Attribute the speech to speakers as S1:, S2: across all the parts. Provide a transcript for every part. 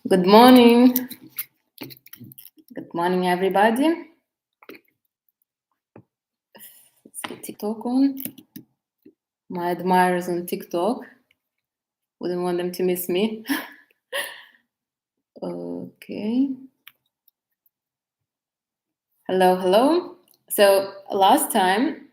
S1: Good morning. Good morning, everybody. Let's get TikTok on. My admirers on TikTok. Wouldn't want them to miss me. Okay. Hello, hello. So last time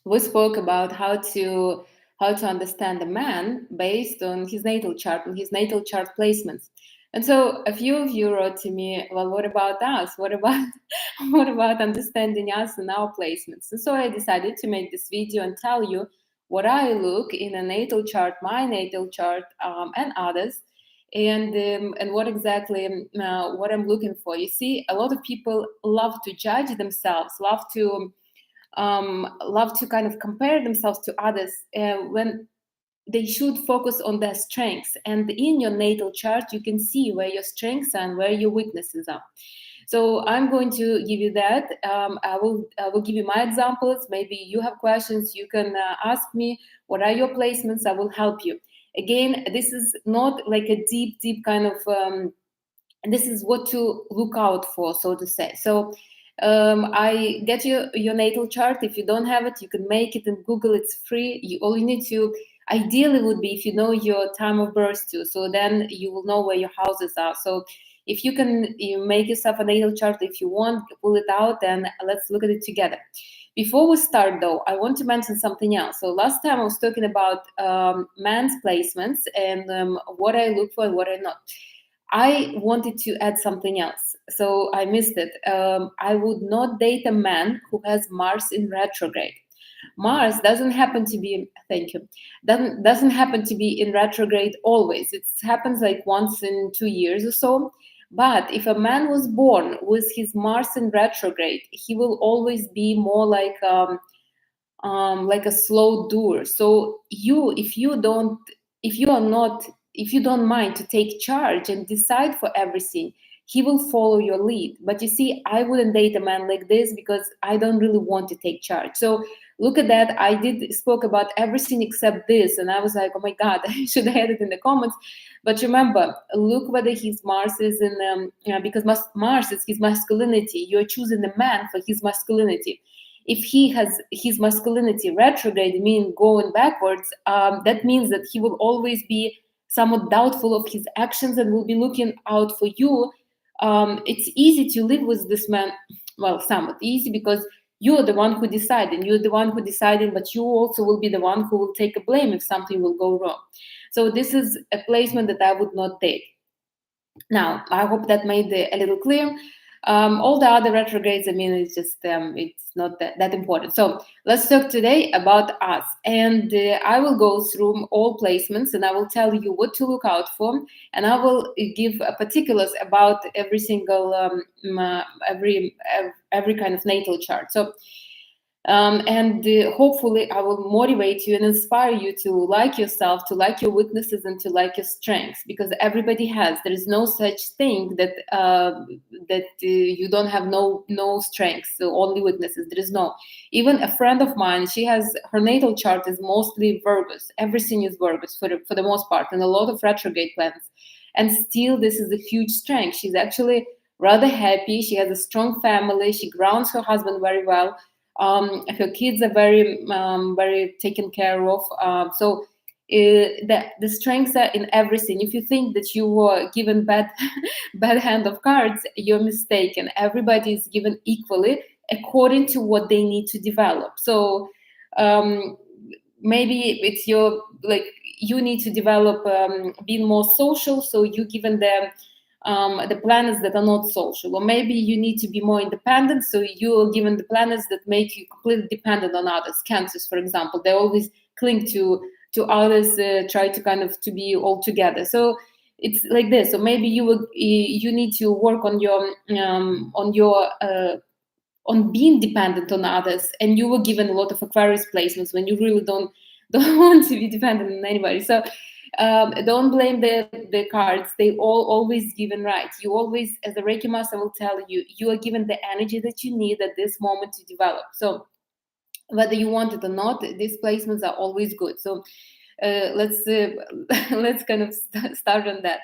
S1: we spoke about how to understand a man based on his natal chart and his natal chart placements. And so a few of you wrote to me, well, what about us? What about what about understanding us and our placements? And so I decided to make this video and tell you what I look in a natal chart, my natal chart, and others, and what exactly what I'm looking for. You see, a lot of people love to judge themselves, love to kind of compare themselves to others when they should focus on their strengths. And in your natal chart, you can see where your strengths are and where your weaknesses are. So I'm going to give you that. I will give you my examples. Maybe you have questions. You can ask me. What are your placements? I will help you. Again, this is not like a deep kind of. This is what to look out for, so to say. So I get your natal chart. If you don't have it, you can make it in Google. It's free. All you need to ideally would be if you know your time of birth too. So then you will know where your houses are. So if you make yourself a natal chart, if you want, pull it out and let's look at it together. Before we start, though, I want to mention something else. So last time I was talking about man's placements and what I look for and what I not. I wanted to add something else, so I missed it. I would not date a man who has Mars in retrograde. Mars doesn't happen to be, thank you, doesn't happen to be in retrograde always. It happens like once in 2 years or so. But if a man was born with his Mars in retrograde, he will always be more like a slow doer. So if you don't mind to take charge and decide for everything, he will follow your lead. But you see, I wouldn't date a man like this because I don't really want to take charge. So look at that. I did spoke about everything except this, and I was like, oh my god, I should have had it in the comments. But remember, look whether his Mars is in because Mars is his masculinity. You're choosing the man for his masculinity. If he has his masculinity retrograde, meaning going backwards, that means that he will always be somewhat doubtful of his actions and will be looking out for you. It's easy to live with this man. Well, somewhat easy because you're the one who decided. You're the one who decided, but you also will be the one who will take a blame if something will go wrong. So this is a placement that I would not take. Now, I hope that made a little clear. All the other retrogrades, I mean, it's just it's not that important. So let's talk today about us, and I will go through all placements, and I will tell you what to look out for, and I will give particulars about every single every kind of natal chart. So. And hopefully I will motivate you and inspire you to like yourself, to like your weaknesses, and to like your strengths, because everybody has. There is no such thing that you don't have no strengths, so only weaknesses. There is no. Even a friend of mine, she has her natal chart is mostly Virgos. Everything is Virgos for the most part, and a lot of retrograde planets. And still, this is a huge strength. She's actually rather happy. She has a strong family. She grounds her husband very well. Her kids are very taken care of. So the strengths are in everything. If you think that you were given bad hand of cards, you're mistaken. Everybody is given equally according to what they need to develop. So maybe it's you need to develop being more social, so you given the planets that are not social, or maybe you need to be more independent, so you're given the planets that make you completely dependent on others. Cancers, for example, they always cling to others, try to kind of to be all together. So it's like this. So maybe you need to work on on being dependent on others, and you were given a lot of Aquarius placements when you really don't want to be dependent on anybody. So don't blame the cards. They always given right. You always, as a Reiki master, will tell you, you are given the energy that you need at this moment to develop. So whether you want it or not, these placements are always good. So let's let's kind of start on that.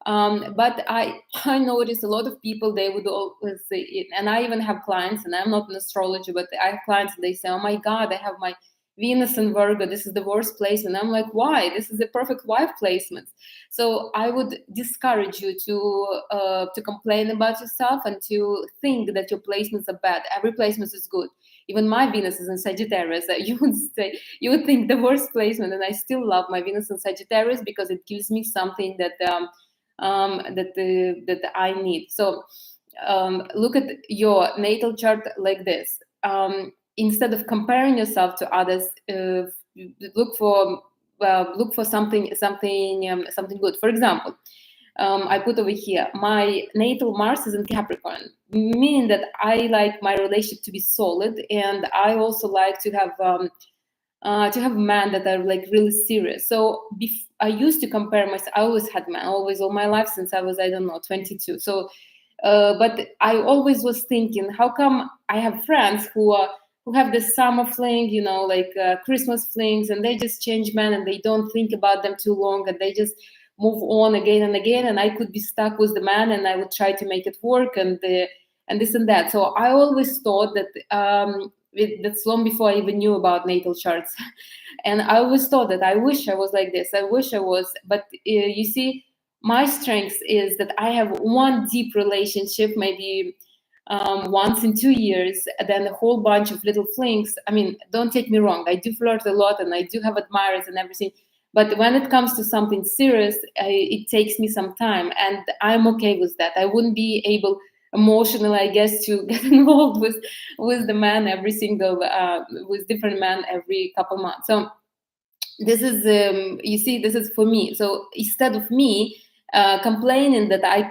S1: But I notice a lot of people, they would always say it, and I even have clients, and I'm not an astrologer, but I have clients and they say, oh my God, I have my Venus in Virgo, this is the worst placement. I'm like, why? This is the perfect wife placement. So I would discourage you to complain about yourself and to think that your placements are bad. Every placement is good. Even my Venus is in Sagittarius. You would say, you would think the worst placement, and I still love my Venus in Sagittarius because it gives me something that that I need. So look at your natal chart like this. Instead of comparing yourself to others, look for something good. For example, I put over here my natal Mars is in Capricorn, meaning that I like my relationship to be solid, and I also like to have men that are like really serious. So I used to compare myself. I always had men, always all my life since I was, I don't know, 22. So, but I always was thinking, how come I have friends who have this summer fling, you know, like Christmas flings, and they just change men and they don't think about them too long, and they just move on again and again. And I could be stuck with the man, and I would try to make it work, and this and that. So I always thought that. That's long before I even knew about natal charts. And I always thought that I wish I was like this. I wish I was. But you see, my strength is that I have one deep relationship, maybe once in 2 years, then a whole bunch of little flings. I mean, don't take me wrong. I do flirt a lot and I do have admirers and everything. But when it comes to something serious, it takes me some time. And I'm okay with that. I wouldn't be able emotionally, I guess, to get involved with the man every single with different men every couple months. So this is you see, this is for me. So instead of me complaining that I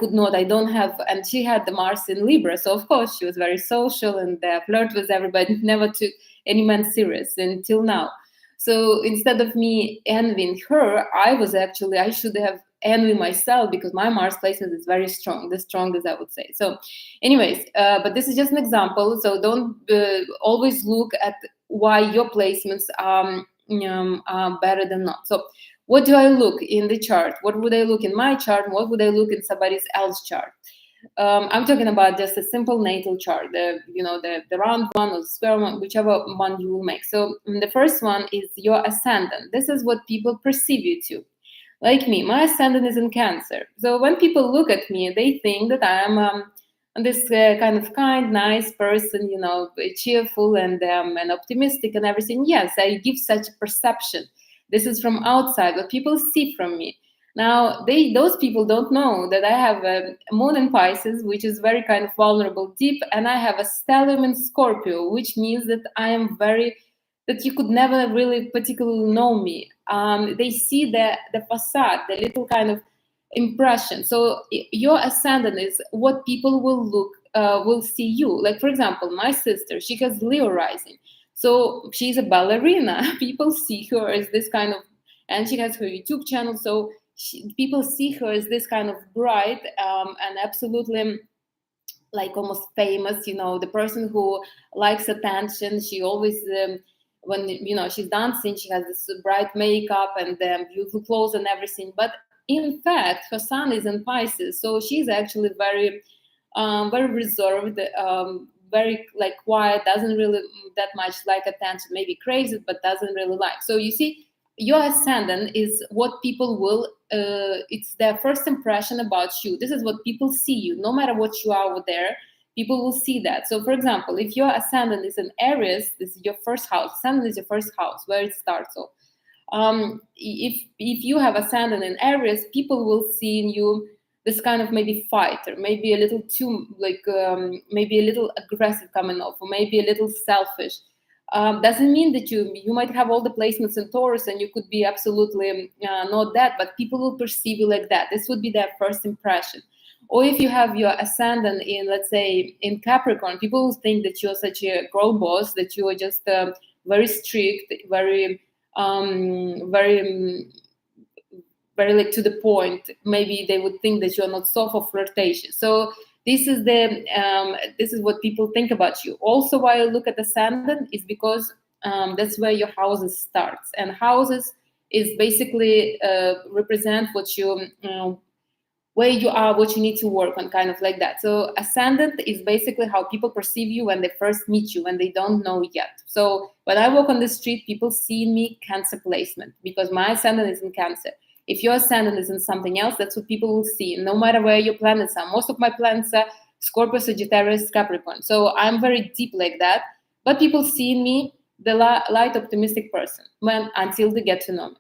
S1: don't have, and she had the Mars in Libra, so of course she was very social and flirt with everybody, never took any man serious until now. So instead of me envying her, I should have envy myself, because my Mars placement is very strong, the strongest, I would say. So anyways, but this is just an example. So don't always look at why your placements are better than not. So what do I look in the chart? What would I look in my chart? What would I look in somebody else's chart? I'm talking about just a simple natal chart, the round one or the square one, whichever one you will make. So the first one is your ascendant. This is what people perceive you to. Like me, my ascendant is in Cancer. So when people look at me, they think that I am this kind of kind, nice person, cheerful and optimistic and everything. Yes, I give such a perception. This is from outside, what people see from me. Now, those people don't know that I have a moon in Pisces, which is very kind of vulnerable, deep, and I have a stellium in Scorpio, which means that I am that you could never really particularly know me. They see the facade, the little kind of impression. So your ascendant is what people will see you. Like, for example, my sister, she has Leo rising. So she's a ballerina. People see her as this kind of, and she has her YouTube channel. So people see her as this kind of bright and absolutely like almost famous, the person who likes attention. She always, when, she's dancing, she has this bright makeup and beautiful clothes and everything. But in fact, her sun is in Pisces. So she's actually very reserved, very like quiet, doesn't really that much like attention, maybe craves it, but doesn't really like. So you see, your ascendant is what people will it's their first impression about you. This is what people see you, no matter what you are out there, people will see that. So for example, if your ascendant is in Aries, this is your first house. Ascendant is your first house, where it starts. So if you have ascendant in Aries, people will see in you this kind of maybe fighter, maybe a little too maybe a little aggressive coming off, or maybe a little selfish. Doesn't mean that you might have all the placements in Taurus and you could be absolutely not that, but people will perceive you like that. This would be their first impression. Or if you have your ascendant in, let's say, in Capricorn, people will think that you're such a girl boss, that you are just very strict, very like to the point. Maybe they would think that you're not soft or flirtatious. So this is what people think about you. Also, why I look at ascendant is because that's where your houses starts, and houses is basically represent what you where you are, what you need to work on, kind of like that. So ascendant is basically how people perceive you when they first meet you, when they don't know yet. So when I walk on the street, people see me Cancer placement because my ascendant is in Cancer. If your ascendant is in something else, that's what people will see, no matter where your planets are. Most of my planets are Scorpio, Sagittarius, Capricorn. So I'm very deep like that. But people see in me the light, optimistic person until they get to know me.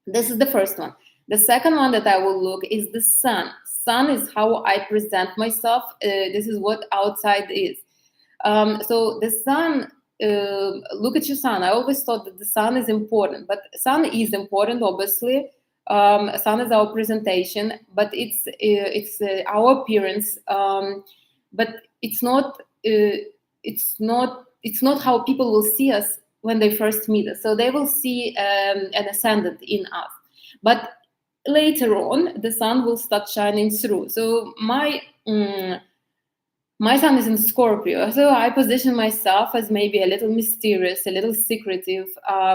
S1: This is the first one. The second one that I will look is the sun. Sun is how I present myself. This is what outside is. So the sun, look at your sun. I always thought that the sun is important, but sun is important, obviously. Sun is our presentation, but it's our appearance. But it's not how people will see us when they first meet us. So they will see an ascendant in us, but later on the sun will start shining through. So my sun is in Scorpio, so I position myself as maybe a little mysterious, a little secretive,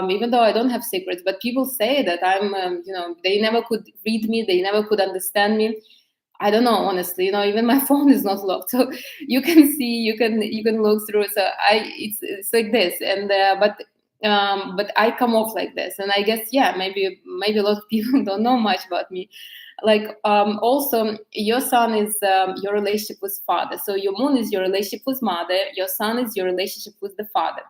S1: even though I don't have secrets. But people say that I'm, they never could read me, they never could understand me. I don't know, honestly. Even my phone is not locked, so you can see, you can look through. So it's like this, and but I come off like this, and I guess maybe a lot of people don't know much about me. Like also, your sun is your relationship with father. So your moon is your relationship with mother. Your sun is your relationship with the father.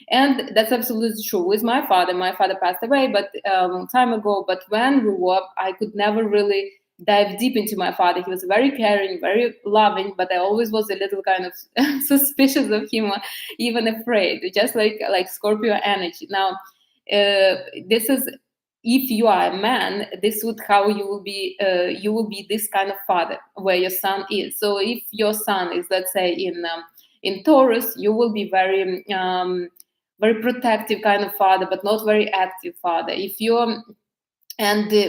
S1: And that's absolutely true. With my father passed away, but a long time ago. But when we grew up, I could never really dive deep into my father. He was very caring, very loving, but I always was a little kind of suspicious of him, even afraid, just like Scorpio energy. Now, this is, if you are a man, this would how you will be. You will be this kind of father where your sun is. So if your sun is, let's say, in Taurus, you will be very very protective kind of father, but not very active father. If you're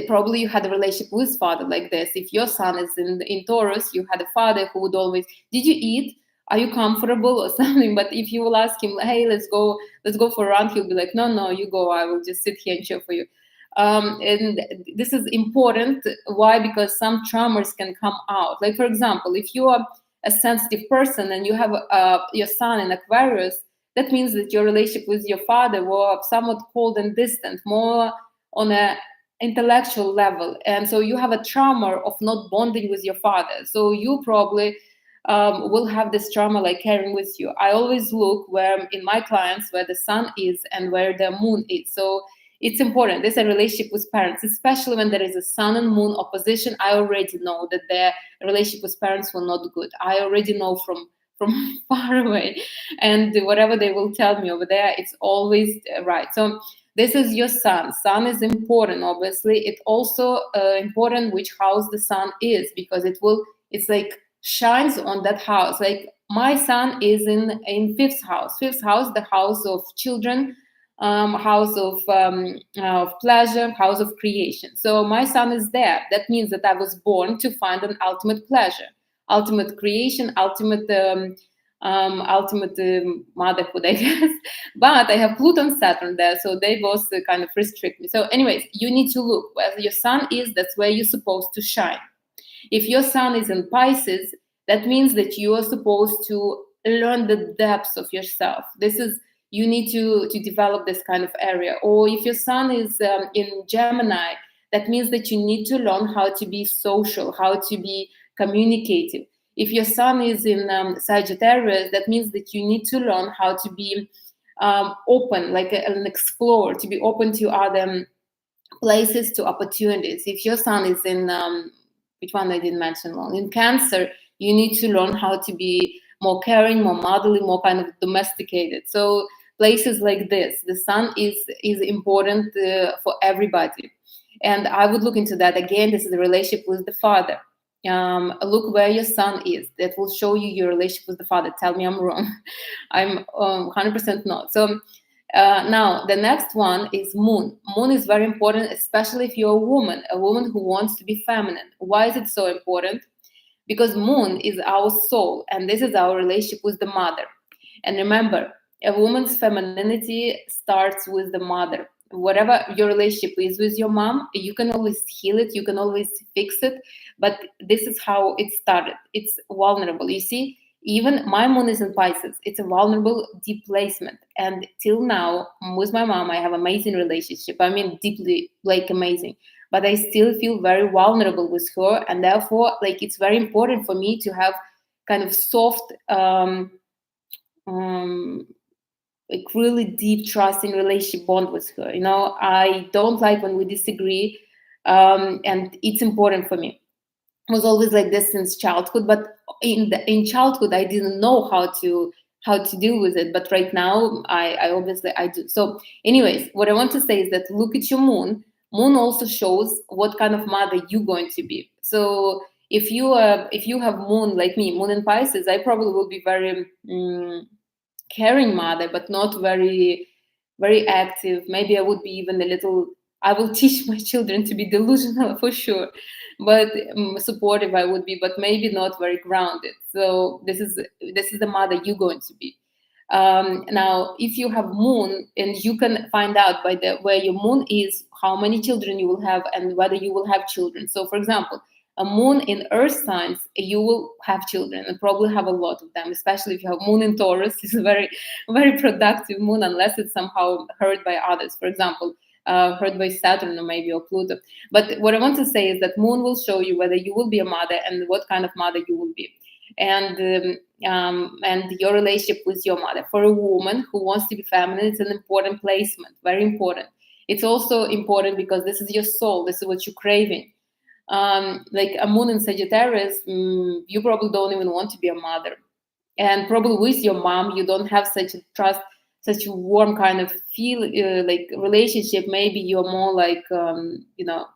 S1: probably you had a relationship with father like this. If your son is in Taurus, you had a father who would always, did you eat? Are you comfortable or something? But if you will ask him, hey, let's go for a run, he'll be like, no, you go. I will just sit here and cheer for you. And this is important. Why? Because some traumas can come out. Like, for example, if you are a sensitive person and you have your sun in Aquarius, that means that your relationship with your father was somewhat cold and distant, more on a intellectual level, and so you have a trauma of not bonding with your father. So you probably will have this trauma like carrying with you. I always look where in my clients where the sun is and where the moon is. So it's important. There's a relationship with parents, especially when there is a sun and moon opposition. I already know that their relationship with parents will not be good. I already know from far away, and whatever they will tell me over there, it's always right. So this is your sun. Sun is important, obviously. It's also important which house the sun is, because it's like shines on that house. Like my sun is in fifth house. Fifth house, the house of children, house of pleasure, house of creation. So my sun is there. That means that I was born to find an ultimate pleasure, ultimate creation, ultimate motherhood, I guess. But I have Pluto and Saturn there, so they both kind of restrict me. So anyways, you need to look where your sun is. That's where you're supposed to shine. If your sun is in Pisces, that means that you are supposed to learn the depths of yourself. This is, you need to develop this kind of area. Or if your sun is in Gemini, that means that you need to learn how to be social, how to be communicative. If your sun is in Sagittarius, that means that you need to learn how to be open, like an explorer, to be open to other places, to opportunities. If your sun is in, which one I didn't mention long, in Cancer, you need to learn how to be more caring, more motherly, more kind of domesticated. So places like this, the sun is important for everybody. And I would look into that. Again, this is the relationship with the father. Look where your sun is. That will show you your relationship with the father. Tell me I'm wrong. I'm 100% not. So now the next one is moon. Moon is very important, especially if you're a woman who wants to be feminine. Why is it so important? Because moon is our soul, and this is our relationship with the mother. And remember, a woman's femininity starts with the mother. whatever your relationship is with your mom, you can always heal it, you can always fix it. But this is how it started. It's vulnerable. You see, even my moon is in Pisces. It's a vulnerable, deep placement. And till now, with my mom, I have amazing relationship. I mean, deeply, like, amazing. But I still feel very vulnerable with her, and therefore, like, it's very important for me to have kind of soft, um, like, really deep trusting relationship bond with her. You know, I don't like when we disagree, and it's important for me. It was always like this since childhood, but in childhood I didn't know how to deal with it. But right now, I obviously I do. So, anyways, what I want to say is that look at your moon. Moon also shows what kind of mother you're going to be. So if you have moon like me, moon in Pisces, I probably will be very caring mother, but not very active. Maybe I would be even a little. I will teach my children to be delusional for sure, but supportive I would be, but maybe not very grounded. So this is the mother you're going to be. Now, if you have moon, and you can find out by the where your moon is, how many children you will have, and whether you will have children. So, for example, a moon in earth signs, you will have children, and probably have a lot of them, especially if you have moon in Taurus. It's a very productive moon, unless it's somehow hurt by others, for example, hurt by Saturn, or maybe or Pluto. But what I want to say is that moon will show you whether you will be a mother, and what kind of mother you will be, and your relationship with your mother. For a woman who wants to be feminine, it's an important placement, very important. It's also important because this is your soul, this is what you're craving. Like a moon in Sagittarius, you probably don't even want to be a mother, and probably with your mom you don't have such a trust, such a warm kind of feel, like, relationship. Maybe you're more like,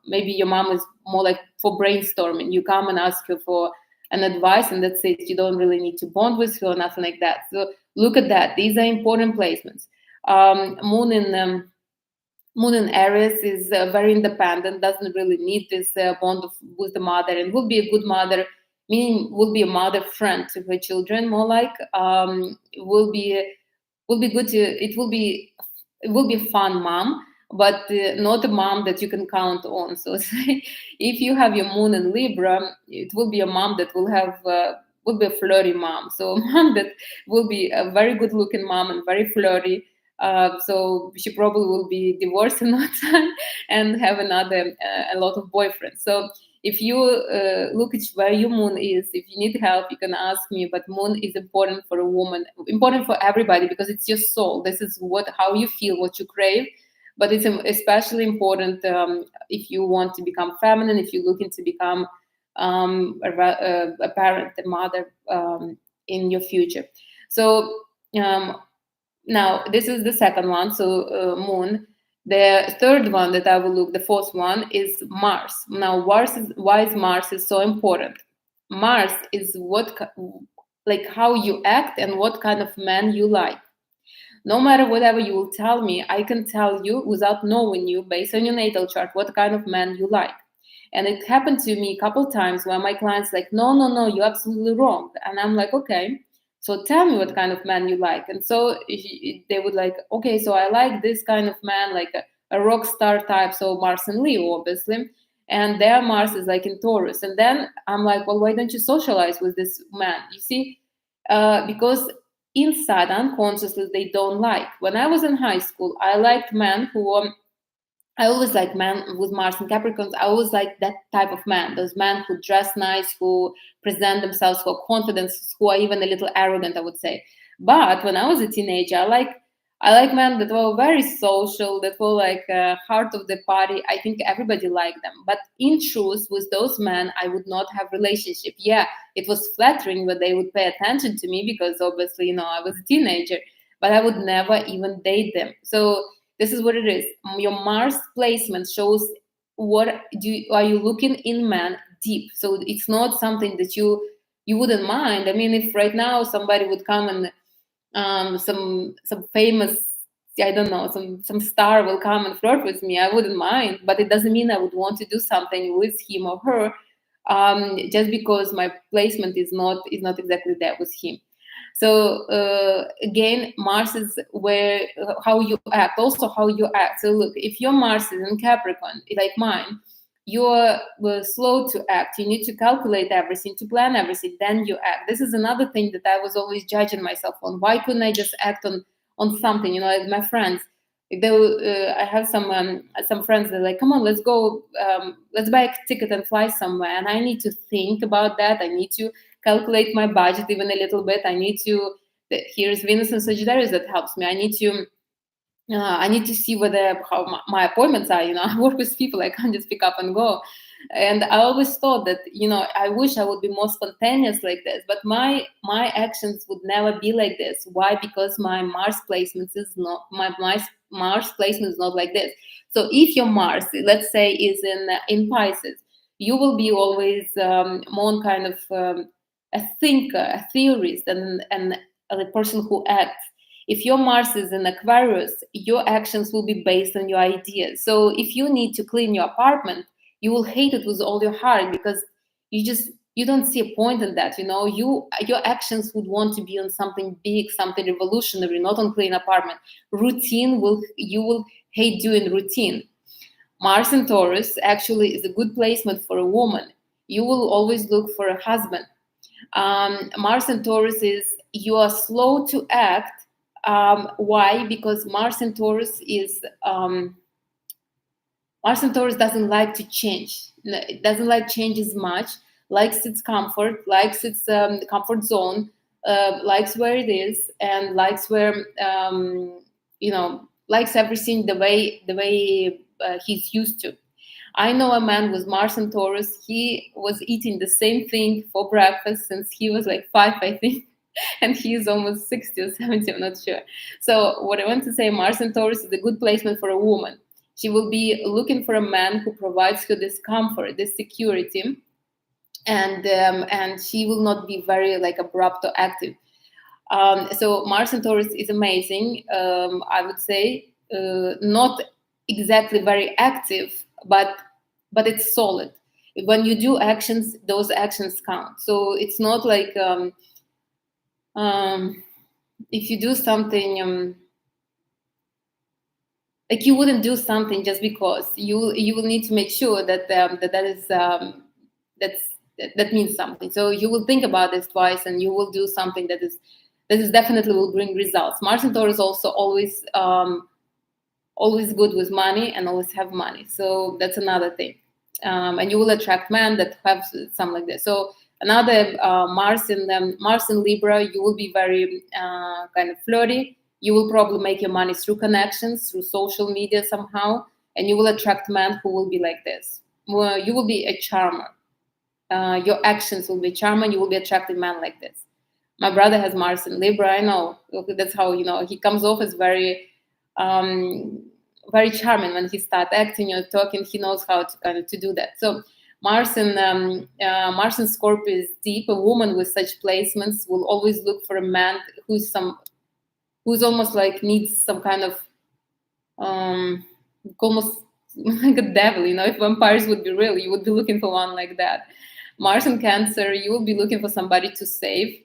S1: maybe your mom is more like for brainstorming. You come and ask her for an advice, and that's it. You don't really need to bond with her, nothing like that. So look at that. These are important placements. Moon in Aries is very independent, doesn't really need this bond with the mother, and will be a good mother, meaning will be a mother friend to her children, more like, will be good to, it will be a fun mom, but not a mom that you can count on. So if you have your moon in Libra, it will be a mom that will be a flirty mom. So mom that will be a very good looking mom and very flirty. So she probably will be divorced in no time and have a lot of boyfriends. So if you look at where your moon is, if you need help, you can ask me. But moon is important for a woman, important for everybody, because it's your soul. This is how you feel, what you crave. But it's especially important if you want to become feminine, if you're looking to become a parent, a mother, in your future. So now this is the second one. So moon. The third one that I will look, the fourth one, is Mars. Now, why is Mars is so important? Mars is like how you act and what kind of man you like. No matter whatever you will tell me, I can tell you without knowing you, based on your natal chart, what kind of man you like. And it happened to me a couple times where my clients like, no, you're absolutely wrong. And I'm like, okay, so tell me what kind of man you like. And so they would like, okay, so I like this kind of man, like a rock star type. So Mars and Leo, obviously. And their Mars is like in Taurus. And then I'm like, well, why don't you socialize with this man? You see, because inside, unconsciously, they don't like. When I was in high school, I liked men who I always like men with Mars and Capricorns. I always like that type of man. Those men who dress nice, who present themselves, who are confident, who are even a little arrogant, I would say. But when I was a teenager, I like men that were very social, that were like heart of the party. I think everybody liked them. But in truth, with those men, I would not have relationship. Yeah, it was flattering that they would pay attention to me because obviously, I was a teenager. But I would never even date them. So this is what it is. Your Mars placement shows what are you looking in man deep. So it's not something that you wouldn't mind. I mean, if right now somebody would come and some famous, I don't know, some star will come and flirt with me, I wouldn't mind. But it doesn't mean I would want to do something with him or her, just because my placement is not exactly there with him. So again, Mars is where how you act, also how you act. So look, if your Mars is in Capricorn, like mine, you're slow to act. You need to calculate everything, to plan everything, then you act. This is another thing that I was always judging myself on. Why couldn't I just act on something? You know, like my friends. I have some friends that are like, come on, let's go, let's buy a ticket and fly somewhere. And I need to think about that. I need to calculate my budget even a little bit. I need to. Here's Venus and Sagittarius that helps me. I need to see whether how my appointments are. You know, I work with people. I can't just pick up and go. And I always thought that, you know, I wish I would be more spontaneous like this, but my actions would never be like this. Why? Because my Mars placement is not my Mars placement is not like this. So if your Mars, let's say, is in Pisces, you will be always more kind of a thinker, a theorist, and a person who acts. If your Mars is in Aquarius, your actions will be based on your ideas. So if you need to clean your apartment, you will hate it with all your heart, because you don't see a point in that. You know, your actions would want to be on something big, something revolutionary, not on clean apartment. You will hate doing routine. Mars in Taurus actually is a good placement for a woman. You will always look for a husband. Mars in Taurus is, you are slow to act. Why? Because Mars in Taurus doesn't like to change. It doesn't like changes much. Likes its comfort, likes its comfort zone, likes where it is, and likes where likes everything the way he's used to. I know a man with Mars and Taurus. He was eating the same thing for breakfast since he was like 5, I think. And he's almost 60 or 70, I'm not sure. So what I want to say, Mars and Taurus is a good placement for a woman. She will be looking for a man who provides her this comfort, this security, and she will not be very like abrupt or active. So Mars and Taurus is amazing. I would say not exactly very active, but it's solid. When you do actions, those actions count. So it's not like if you do something, like you wouldn't do something just because. You will need to make sure that that means something. So you will think about this twice, and you will do something that is definitely will bring results. Mars and Taurus also always good with money and always have money. So that's another thing. And you will attract men that have something like this. So another Mars in Libra, you will be very kind of flirty. You will probably make your money through connections, through social media somehow, and you will attract men who will be like this. You will be a charmer. Your actions will be charming. You will be attracting men like this. My brother has Mars in Libra. I know. That's how, he comes off as very, very charming when he starts acting or talking. He knows how to kind of to do that. So Mars in Scorpio is deep. A woman with such placements will always look for a man who's almost like needs some kind of almost like a devil. If vampires would be real, you would be looking for one like that. Mars in Cancer, you will be looking for somebody to save.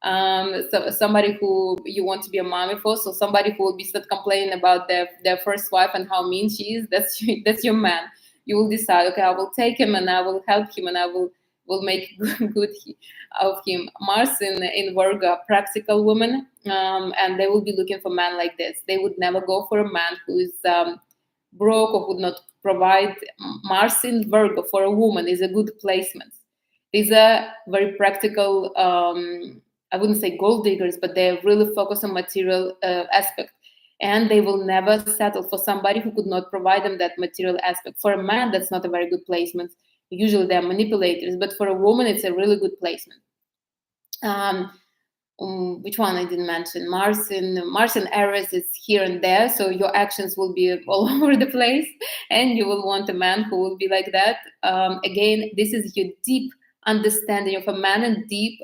S1: So somebody who you want to be a mommy for. So somebody who will be start complaining about their first wife and how mean she is. That's your man. You will decide, okay, I will take him and I will help him and I will make good of him. Mars in Virgo, practical women, and they will be looking for men like this. They would never go for a man who is broke or would not provide. Mars in Virgo for a woman is a good placement. These are very practical. I wouldn't say gold diggers, but they're really focused on material aspect. And they will never settle for somebody who could not provide them that material aspect. For a man, that's not a very good placement. Usually they're manipulators, but for a woman, it's a really good placement. Which one I didn't mention? Mars in Aries is here and there, so your actions will be all over the place, and you will want a man who will be like that. Again, this is your deep understanding of a man and deep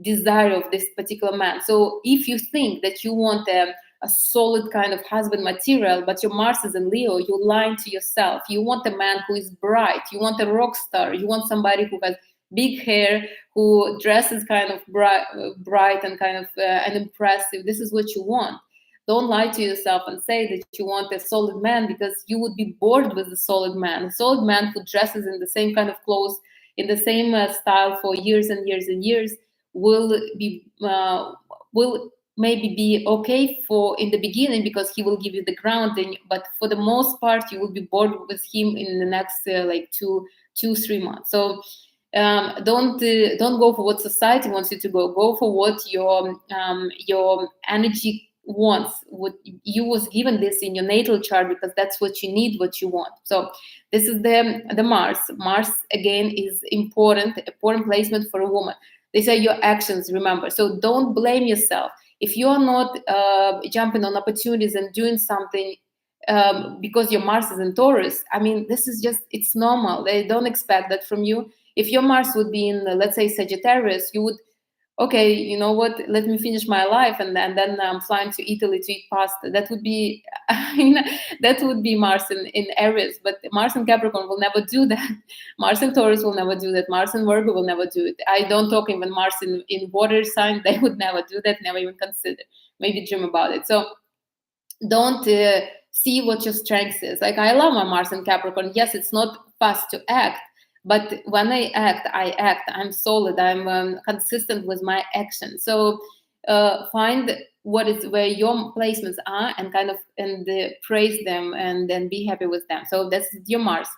S1: desire of this particular man. So if you think that you want a solid kind of husband material, but your Mars is in Leo, you're lying to yourself. You want a man who is bright. You want a rock star. You want somebody who has big hair, who dresses kind of bright and kind of and impressive. This is what you want. Don't lie to yourself and say that you want a solid man, because you would be bored with a solid man. A solid man who dresses in the same kind of clothes, in the same style for years and years and years will will maybe be okay for in the beginning, because he will give you the grounding, but for the most part you will be bored with him in the next like 2-3 months. So don't go for what society wants you to go for what your energy wants, what you was given this in your natal chart, because that's what you need, what you want. So this is the Mars again is important placement for a woman. These are your actions, remember. So don't blame yourself if you are not jumping on opportunities and doing something because your Mars is in Taurus. I mean, this is just, it's normal. They don't expect that from you. If your Mars would be in, let's say, Sagittarius, you would, okay, you know what, let me finish my life, and then I'm flying to Italy to eat pasta. That would be, that would be Mars in Aries. But Mars in Capricorn will never do that. Mars in Taurus will never do that. Mars in Virgo will never do it. I don't talk even Mars in water sign. They would never do that, never even consider. Maybe dream about it. So don't see what your strength is. Like, I love my Mars in Capricorn. Yes, it's not fast to act, but when I act, I'm solid, I'm consistent with my action. So find where your placements are, and kind of praise them, and then be happy with them. So that's your Mars.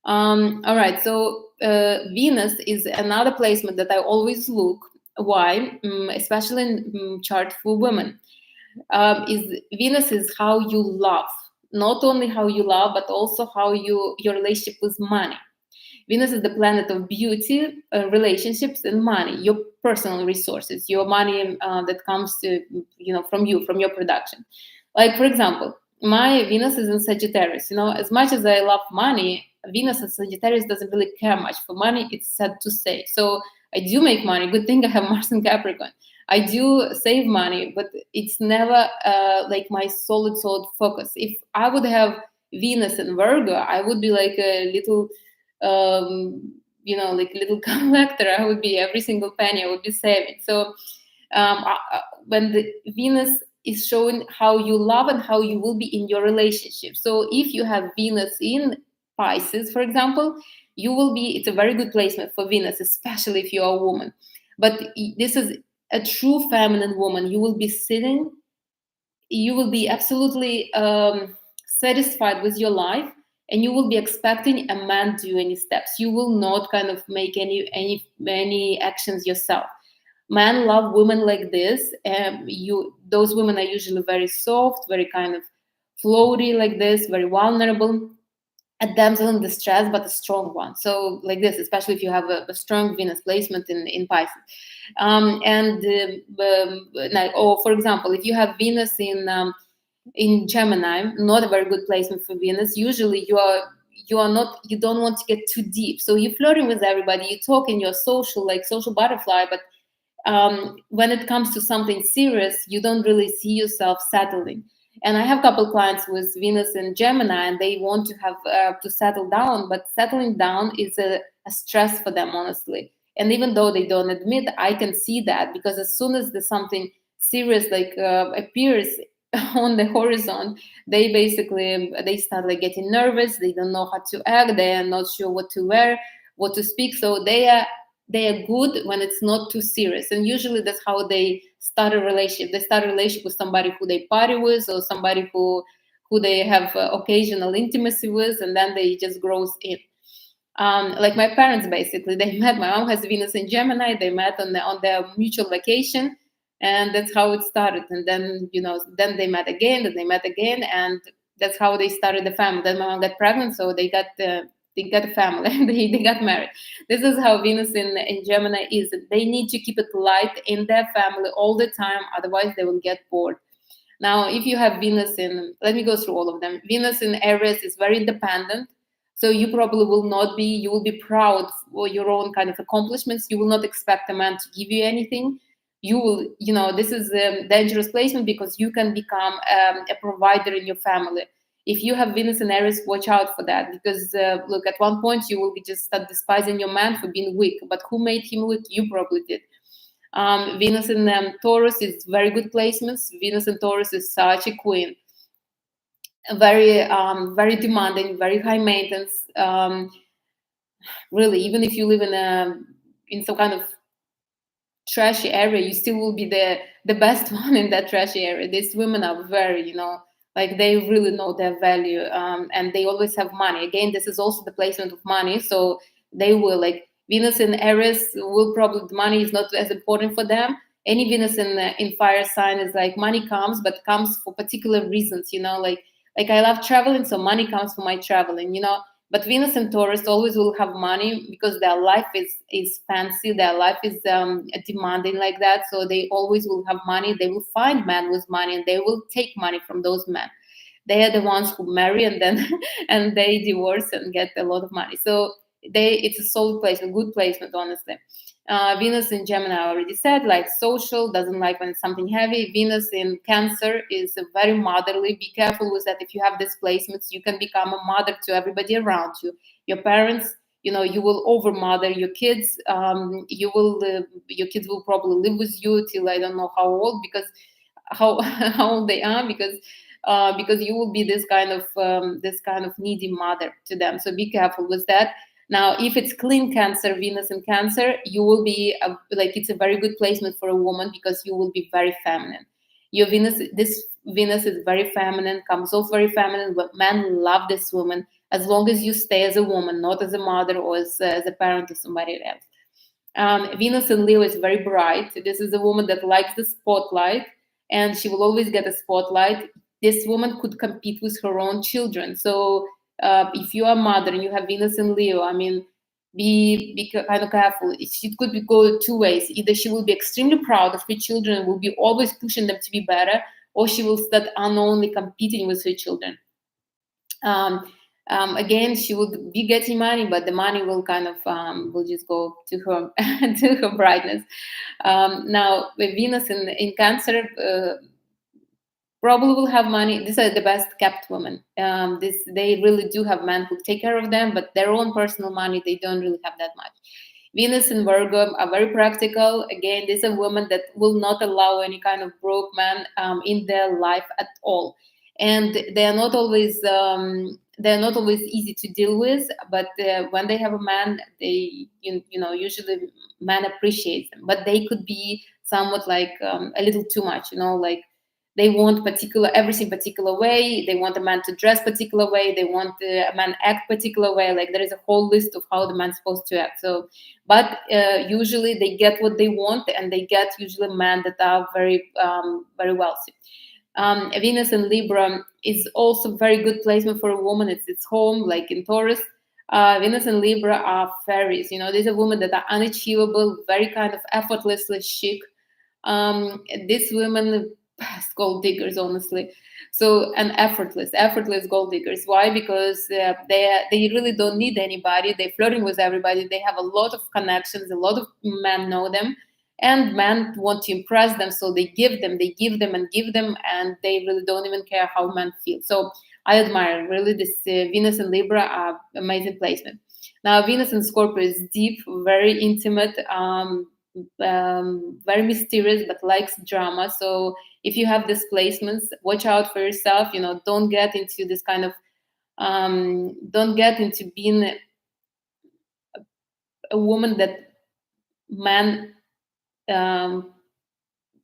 S1: All right, so Venus is another placement that I always look. Why? Especially in chart for women. Is Venus is how you love. Not only how you love, but also how your relationship with money. Venus is the planet of beauty, relationships, and money, your personal resources, your money that comes to, from you, from your production. Like, for example, my Venus is in Sagittarius. As much as I love money, Venus in Sagittarius doesn't really care much for money. It's sad to say. So I do make money. Good thing I have Mars in Capricorn. I do save money, but it's never like my solid focus. If I would have Venus in Virgo, I would be like a little like little collector. I would be every single penny I would be saving. So when the Venus is showing how you love and how you will be in your relationship. So if you have Venus in Pisces, for example, you will be, it's a very good placement for Venus, especially if you are a woman. But this is a true feminine woman. You will be sitting, you will be absolutely satisfied with your life, and you will be expecting a man to do any steps. You will not kind of make any actions yourself. Men love women like this. Those women are usually very soft, very kind of floaty like this, very vulnerable, a damsel in distress, but a strong one. So like this, especially if you have a strong Venus placement in Pisces. Or for example, if you have Venus in Gemini, not a very good placement for Venus. Usually you don't want to get too deep. So you're flirting with everybody, you talk in your social butterfly, but when it comes to something serious, you don't really see yourself settling. And I have a couple clients with Venus in Gemini, and they want to have to settle down, but settling down is a stress for them, honestly. And even though they don't admit, I can see that, because as soon as there's something serious appears on the horizon, they start getting nervous. They don't know how to act. They are not sure what to wear, what to speak. So they are good when it's not too serious. And usually that's how they start a relationship. They start a relationship with somebody who they party with, or somebody who they have occasional intimacy with, and then they just grows in. Like my parents, basically, they met. My mom has Venus in Gemini. They met on their mutual vacation. And that's how it started. And then, then they met again, and that's how they started the family. Then my mom got pregnant, so they got a family. they got married. This is how Venus in Gemini is. They need to keep it light in their family all the time, otherwise they will get bored. Now, if you have Venus let me go through all of them. Venus in Aries is very independent. So you probably you will be proud for your own kind of accomplishments. You will not expect a man to give you anything. You will, this is a dangerous placement, because you can become a provider in your family. if you have Venus in Aries, watch out for that, because look, at one point you will be just start despising your man for being weak, but who made him weak? You probably did. Venus in Taurus is very good placements. Venus in Taurus is such a queen, very demanding, very high maintenance. Really, even if you live in some kind of trashy area, you still will be the best one in that trashy area. These women are very, like they really know their value, and they always have money. Again, this is also the placement of money, so they will, like, Venus in Aries will probably, the money is not as important for them. Any Venus in fire sign is like money comes, but comes for particular reasons. Like I love traveling, so money comes for my traveling. But Venus and Taurus always will have money because their life is fancy, their life is demanding like that. So they always will have money. They will find men with money, and they will take money from those men. They are the ones who marry and then and they divorce and get a lot of money. So it's a solid placement, good placement, honestly. Venus in Gemini, I already said, like social, doesn't like when it's something heavy. Venus in Cancer is very motherly. Be careful with that. If you have these placements, you can become a mother to everybody around you. Your parents, you will over mother your kids. Your kids will probably live with you till I don't know how old, because how old they are, because you will be this kind of needy mother to them. So be careful with that. Now, if it's clean Cancer, Venus in Cancer, you will be it's a very good placement for a woman, because you will be very feminine. This Venus is very feminine, comes off very feminine, but men love this woman as long as you stay as a woman, not as a mother or as a parent to somebody else. Venus in Leo is very bright. This is a woman that likes the spotlight, and she will always get a spotlight. This woman could compete with her own children. So if you are a mother and you have Venus in Leo, I mean, be kind of careful. It could go two ways. Either she will be extremely proud of her children and will be always pushing them to be better, or she will start unknowingly competing with her children. Again, she would be getting money, but the money will kind of will just go to her to her brightness. Now, with Venus in Cancer, probably will have money. These are the best kept women. They really do have men who take care of them, but their own personal money, they don't really have that much. Venus in Virgo are very practical. Again, these are women that will not allow any kind of broke man in their life at all, and they are not always easy to deal with. But when they have a man, they usually men appreciate them, but they could be somewhat like a little too much. Like they want everything particular way. They want a man to dress particular way. They want a man act particular way. Like there is a whole list of how the man's supposed to act. So, but usually they get what they want, and they get usually men that are very wealthy. Venus in Libra is also very good placement for a woman. It's its home, like in Taurus. Venus and Libra are fairies. These are women that are unachievable, very kind of effortlessly chic. These women, gold diggers, honestly. So, and effortless gold diggers. Why? Because they really don't need anybody. They're flirting with everybody. They have a lot of connections. A lot of men know them, and men want to impress them. So they give them, and they really don't even care how men feel. So I admire really this Venus and Libra are amazing placement. Now, Venus and Scorpio is deep, very intimate. Very mysterious, but likes drama. So if you have these placements, watch out for yourself. Don't get into this kind of don't get into being a woman that man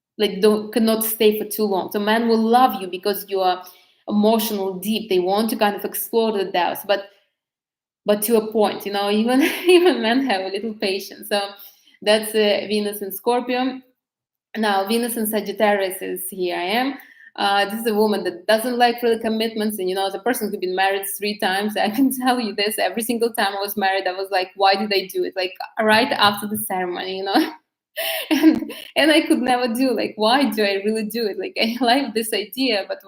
S1: cannot stay for too long. So men will love you because you are emotional, deep. They want to kind of explore the depths, but to a point. Even even men have a little patience. So that's Venus in Scorpio. Now, Venus in Sagittarius is here. I am. This is a woman that doesn't like really commitments. And, as a person who's been married 3 times, I can tell you this. Every single time I was married, I was like, why did I do it? Like, right after the ceremony, and I could never do, like, why do I really do it? Like, I like this idea, but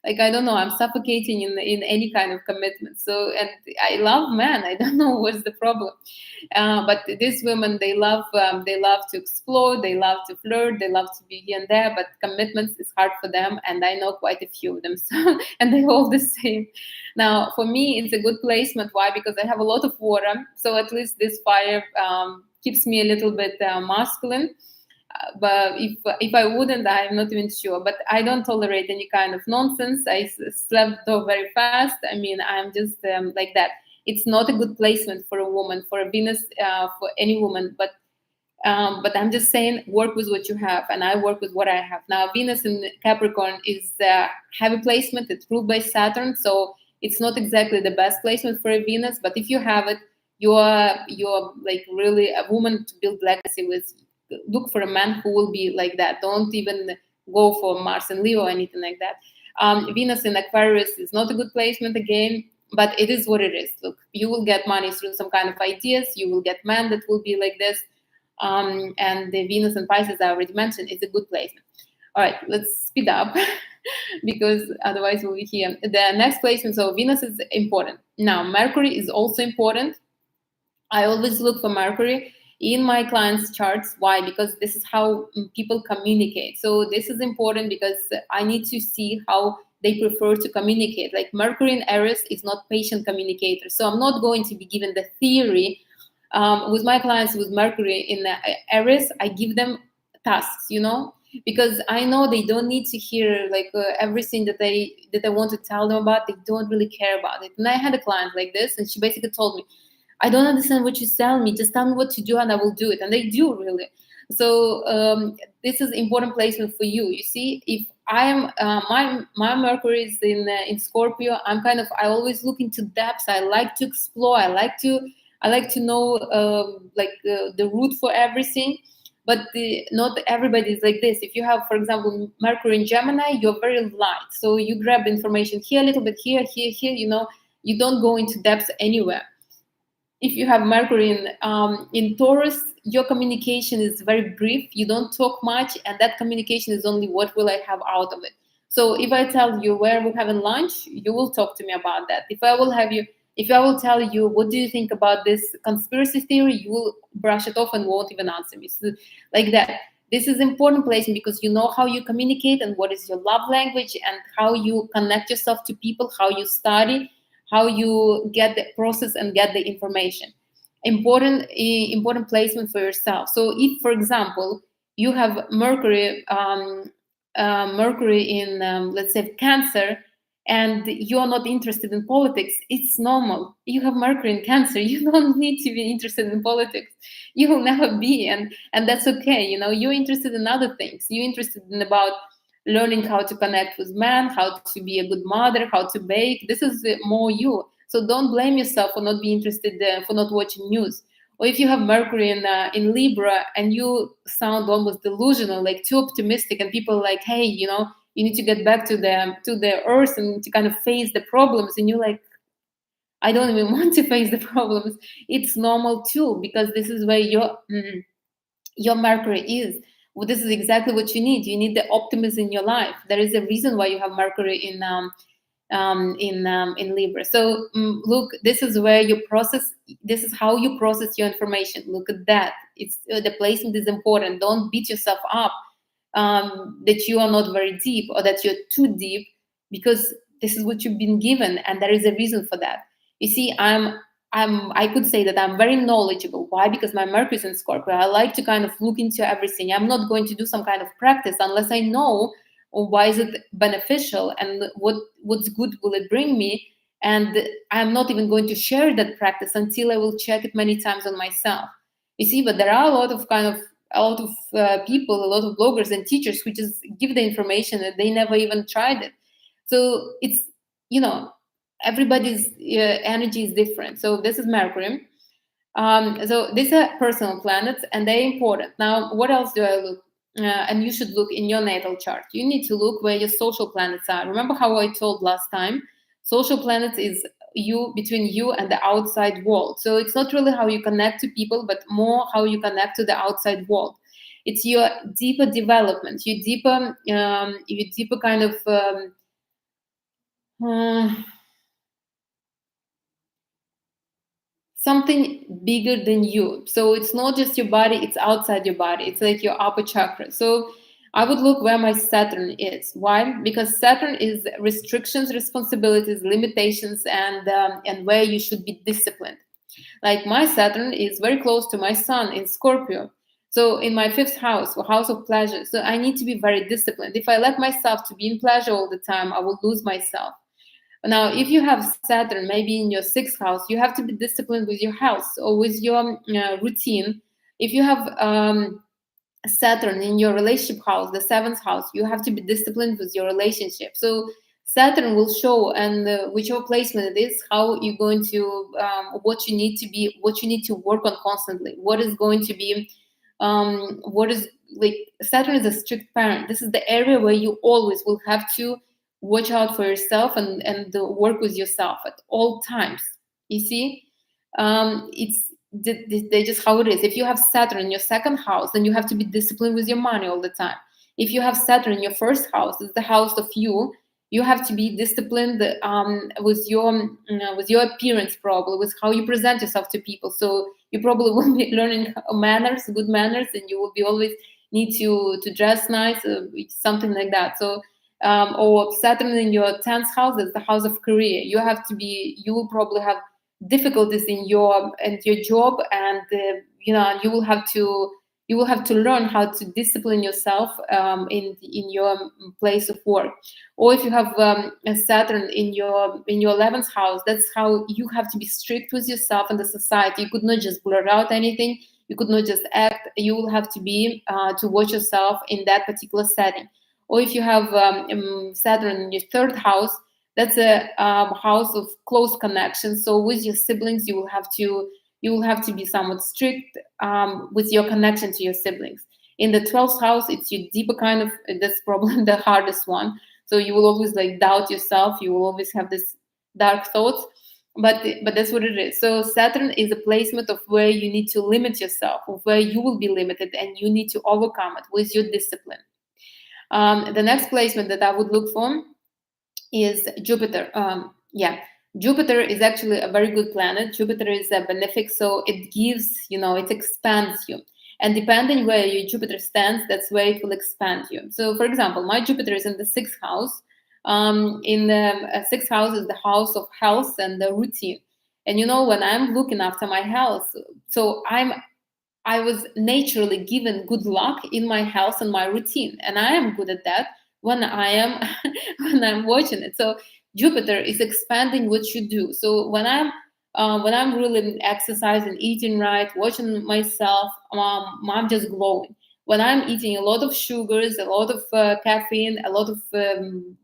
S1: like, I don't know, I'm suffocating in any kind of commitment. So, and I love men. I don't know what's the problem. But these women, they love to explore, they love to flirt, they love to be here and there, but commitments is hard for them, and I know quite a few of them. So, and they're all the same. Now, for me, it's a good placement. Why? Because I have a lot of water, so at least this fire keeps me a little bit masculine. But if I wouldn't, I'm not even sure. But I don't tolerate any kind of nonsense. I slept though very fast. I mean, I'm just like that. It's not a good placement for a woman, for a Venus, for any woman. But I'm just saying, work with what you have, and I work with what I have. Now, Venus in Capricorn is a heavy placement. It's ruled by Saturn, so it's not exactly the best placement for a Venus. But if you have it, you're like really a woman to build legacy with. Look for a man who will be like that. Don't even go for Mars and Leo or anything like that. Venus in Aquarius is not a good placement again, but it is what it is. Look, you will get money through some kind of ideas. You will get men that will be like this. And the Venus and Pisces I already mentioned is a good placement. All right, let's speed up because otherwise we'll be here. The next placement, so Venus is important. Now, Mercury is also important. I always look for Mercury in my clients' charts. Why? Because this is how people communicate. So this is important because I need to see how they prefer to communicate. Like Mercury in Aries is not patient communicator. So I'm not going to be given the theory. With my clients with Mercury in Aries, I give them tasks, because I know they don't need to hear like everything that I want to tell them about. They don't really care about it. And I had a client like this, and she basically told me, I don't understand what you tell me. Just tell me what to do and I will do it. And they do, really. So this is important placement for you. You see, if I am my Mercury is in Scorpio, I always look into depths. I like to explore. I like to know the root for everything. But not everybody is like this. If you have, for example, Mercury in Gemini, you're very light. So you grab information here a little bit, here. You don't go into depths anywhere. If you have Mercury in Taurus, your communication is very brief. You don't talk much, and that communication is only what will I have out of it. So if I tell you where we're having lunch, you will talk to me about that. If I will tell you what do you think about this conspiracy theory, you will brush it off and won't even answer me. So, like that. This is important placement because you know how you communicate and what is your love language and how you connect yourself to people, how you study, how you get the process and get the information. Important placement for yourself. So if, for example, you have Mercury in let's say Cancer, and you're not interested in politics, it's normal. You have Mercury in Cancer. You don't need to be interested in politics. You will never be, and that's okay. You're interested in other things. You're interested in about learning how to connect with men, how to be a good mother, how to bake. This is more you. So don't blame yourself for not being interested, for not watching news. Or if you have Mercury in Libra and you sound almost delusional, like too optimistic, and people are like, hey, you need to get back to the earth and to kind of face the problems, and you're like, I don't even want to face the problems. It's normal too, because this is where your Mercury is. Well, this is exactly what you need. You need the optimism in your life. There is a reason why you have Mercury in Libra. So look, this is where you process. This is how you process your information. Look at that. It's the placement is important. Don't beat yourself up that you are not very deep or that you're too deep, because this is what you've been given, and there is a reason for that. You see, I could say that I'm very knowledgeable. Why? Because my Mercury is in Scorpio. I like to kind of look into everything. I'm not going to do some kind of practice unless I know why is it beneficial and what's good will it bring me. And I'm not even going to share that practice until I will check it many times on myself. You see, but there are a lot of people, a lot of bloggers and teachers who just give the information and they never even tried it. So it's, everybody's energy is different. So this is Mercury. So these are personal planets and they're important. Now, what else do I look? And you should look in your natal chart. You need to look where your social planets are. Remember how I told last time? Social planets is between you and the outside world. So it's not really how you connect to people, but more how you connect to the outside world. It's your deeper development, your deeper kind of Uh, Something bigger than you. So it's not just your body, it's outside your body. It's like your upper chakra. So I would look where my Saturn is. Why? Because Saturn is restrictions, responsibilities, limitations, and where you should be disciplined. Like my Saturn is very close to my Sun in Scorpio. So in my fifth house, or house of pleasure. So I need to be very disciplined. If I let myself to be in pleasure all the time, I will lose myself. Now, if you have Saturn maybe in your sixth house, you have to be disciplined with your house or with your routine. If you have Saturn in your relationship house, the seventh house, you have to be disciplined with your relationship. So Saturn will show, and whichever placement it is, how you're going to, what you need to be, what you need to work on constantly. What is going to be, what is like Saturn is a strict parent. This is the area where you always will have to watch out for yourself and work with yourself at all times. You see, it's they just how it is. If you have Saturn in your second house, then you have to be disciplined with your money all the time. If you have Saturn in your first house, it's the house of you have to be disciplined with your appearance, probably with how you present yourself to people. So you probably will be learning manners, good manners, and you will be always need to dress nice, something like that. So or Saturn in your 10th house is the house of career. You will probably have difficulties in your job, and you will have to learn how to discipline yourself in your place of work. Or if you have a Saturn in your 11th house, that's how you have to be strict with yourself and the society. You could not just blurt out anything. You could not just act. You will have to be to watch yourself in that particular setting. Or if you have Saturn in your third house, that's a house of close connection. So with your siblings, you will have to be somewhat strict with your connection to your siblings. In the 12th house, it's your deeper kind of, that's probably the hardest one. So you will always like doubt yourself. You will always have this dark thoughts, but that's what it is. So Saturn is a placement of where you need to limit yourself, of where you will be limited, and you need to overcome it with your discipline. The next placement that I would look for is Jupiter. Jupiter is actually a very good planet. Jupiter is a benefic, so it gives, it expands you. And depending where your Jupiter stands, that's where it will expand you. So, for example, my Jupiter is in the sixth house. In the sixth house is the house of health and the routine. And when I'm looking after my health, so I was naturally given good luck in my health and my routine, and I am good at that when I am when I'm watching it. So Jupiter is expanding what you do. So when I'm really exercising, eating right, watching myself, I'm just glowing. When I'm eating a lot of sugars, a lot of caffeine, a lot of